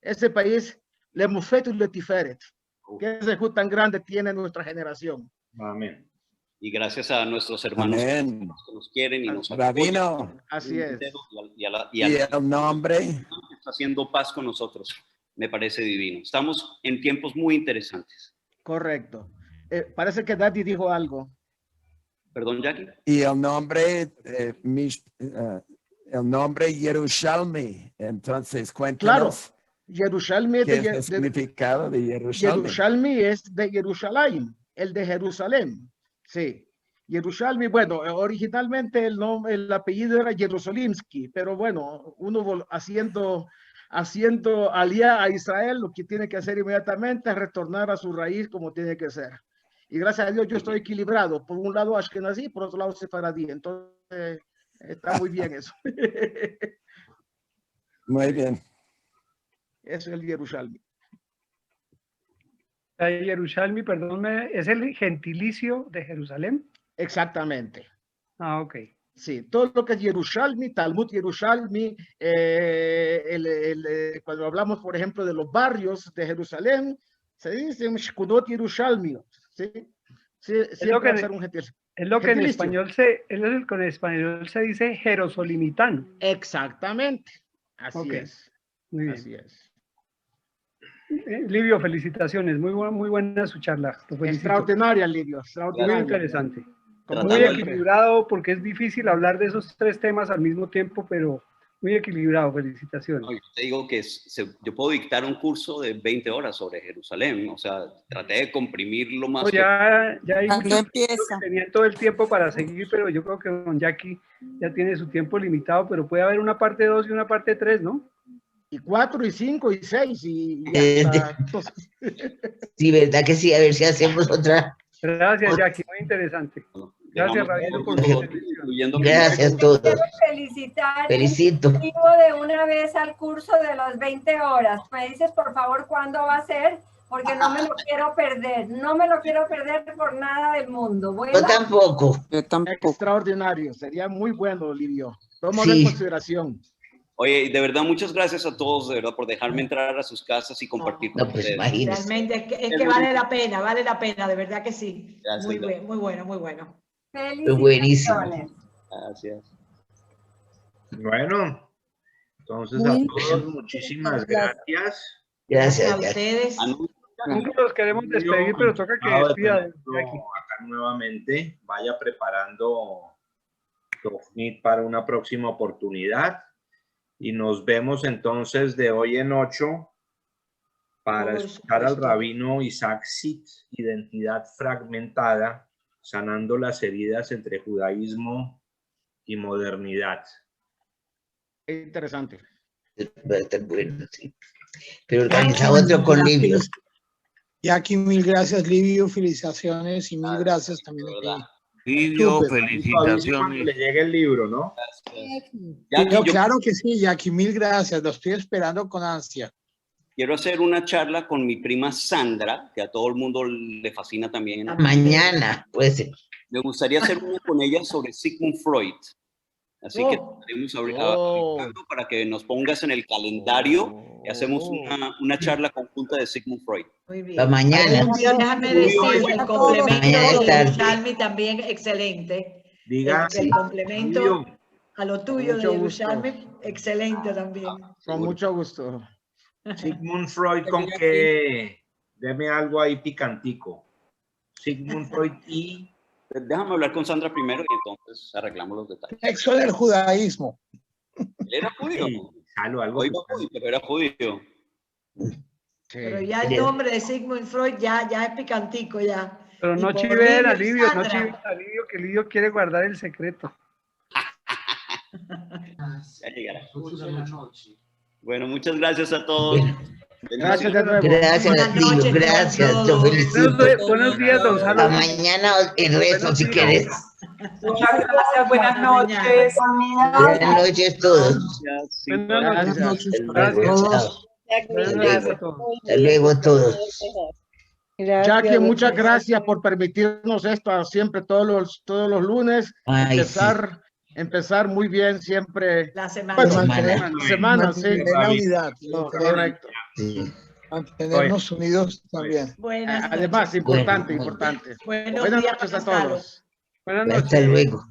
ese país, le Mufet y le Tiferet, que ese Jesús tan grande tiene nuestra generación. Amén. Y gracias a nuestros hermanos Amén. que nos quieren y nos Rabino. apoyan. Así es. Y el nombre. que está haciendo paz con nosotros. Me parece divino. Estamos en tiempos muy interesantes. Correcto. Parece que Daddy dijo algo. Perdón, Jackie. Y el nombre, el nombre Yerushalmi. Entonces, cuéntanos. Claro, Yerushalmi ¿Qué es el significado de Yerushalmi? Yerushalmi es de Jerusalén, el de Jerusalén. Sí. Yerushalmi, bueno, originalmente el apellido era Jerusalimsky, pero bueno, uno haciendo alía a Israel, lo que tiene que hacer inmediatamente es retornar a su raíz como tiene que ser. Y gracias a Dios yo estoy equilibrado. Por un lado Ashkenazí, por otro lado Sefaradí. Entonces, está muy bien eso. Muy bien. Eso es el Yerushalmi. Yerushalmi, perdón, ¿es el gentilicio de Jerusalén? Exactamente. Ah, ok. Sí, todo lo que es Yerushalmi, Talmud Yerushalmi, cuando hablamos, por ejemplo, de los barrios de Jerusalén, se dice Shkunot Yerushalmi. ¿Sí? Sí, Es lo que en gentilicio. español se dice jerosolimitano. Exactamente. Así Ok. es. Muy bien. Así es. Livio, felicitaciones. Muy buena su charla. Lo felicito. Extraordinaria, Livio. Muy Extraordinaria. interesante. Como Muy siempre. equilibrado, porque es difícil hablar de esos tres temas al mismo tiempo, pero muy equilibrado. Felicitaciones. No, yo te digo que yo puedo dictar un curso de 20 horas sobre Jerusalén. O sea, traté de comprimirlo más. No, ya ¿Cuándo empieza? tenía todo el tiempo para seguir, pero yo creo que don Jackie ya tiene su tiempo limitado, pero puede haber una parte 2 y una parte 3, ¿no? Y 4, y 5, y 6, y hasta... Sí, verdad que sí, a ver si hacemos otra. Gracias, Jackie, muy interesante. Gracias, Rabino, por su atención. Gracias a todos. Quiero felicitar. Felicito. Inscribo de una vez al curso de las 20 horas. Me dices, por favor, cuándo va a ser, porque no me lo quiero perder. No me lo quiero perder por nada del mundo. Bueno, Yo tampoco. Extraordinario. Sería muy bueno, Livio. Tomo Sí. en consideración. Oye, de verdad, muchas gracias a todos, de verdad, por dejarme entrar a sus casas y compartir con ustedes. Realmente es que vale la pena, de verdad que sí. Gracias, Muy gracias. bueno, muy bueno. Buenísimo. Gracias. Bueno, entonces Muy a bien. todos muchísimas gracias. Gracias a ustedes. Nunca los queremos despedir, pero toca que Encantado de despida. tenerlo acá nuevamente. Vaya preparando Tofnit para una próxima oportunidad. Y nos vemos entonces de hoy en 8 para Por escuchar al supuesto. rabino Isaac Sitz, Identidad Fragmentada, sanando las heridas entre judaísmo y modernidad. Interesante. Va a estar bueno, sí. Pero organiza otro con Livio. Jackie, mil gracias, Livio, felicitaciones y mil gracias también a ti. Livio, Súper. Cuando le llegue el libro, ¿no? No, claro que sí, Jackie, mil gracias, lo estoy esperando con ansia. Quiero hacer una charla con mi prima Sandra, que a todo el mundo le fascina también. Mañana, pues. Me gustaría hacer una con ella sobre Sigmund Freud. Así que estaremos hablando para que nos pongas en el calendario y hacemos una charla conjunta de Sigmund Freud. Muy bien. Para mañana. Déjame decir, el complemento Mañana es de tarde. Yerushalmi también excelente. Diga, El complemento Livio. a lo tuyo de Mucho gusto. Yerushalmi, excelente también. Con mucho gusto. Sigmund Freud, ¿con qué? Deme algo ahí picantico. Sigmund Freud y... Déjame hablar con Sandra primero y entonces arreglamos los detalles. Sexo del judaísmo. Él era judío. Algo Oiga, pero era judío. Pero ya el nombre de Sigmund Freud ya es picantico ya. Pero Y no por chiven a Livio y Livio, no Sandra. chiven a Livio, que Livio quiere guardar el secreto. Ya llegará. Bueno, muchas gracias a todos. Gracias de nuevo. Gracias a ti, gracias, te felicito. Buenos días, don Hasta Salud. mañana el resto si quieres. Muchas gracias, buenas noches. Buenas noches a todos. Buenas noches. Hasta luego, chao. Buenas noches a todos. Hasta luego todos. Jackie, muchas gracias por permitirnos esto siempre todos los lunes. Ay, Empezar muy bien siempre. La semana. Semana, sí. La unidad. Correcto. Sí. Mantenernos unidos también. Buenas noches. Además, importante. Buenos Buenas días, noches a Gonzalo. todos. Buenas noches. Hasta luego.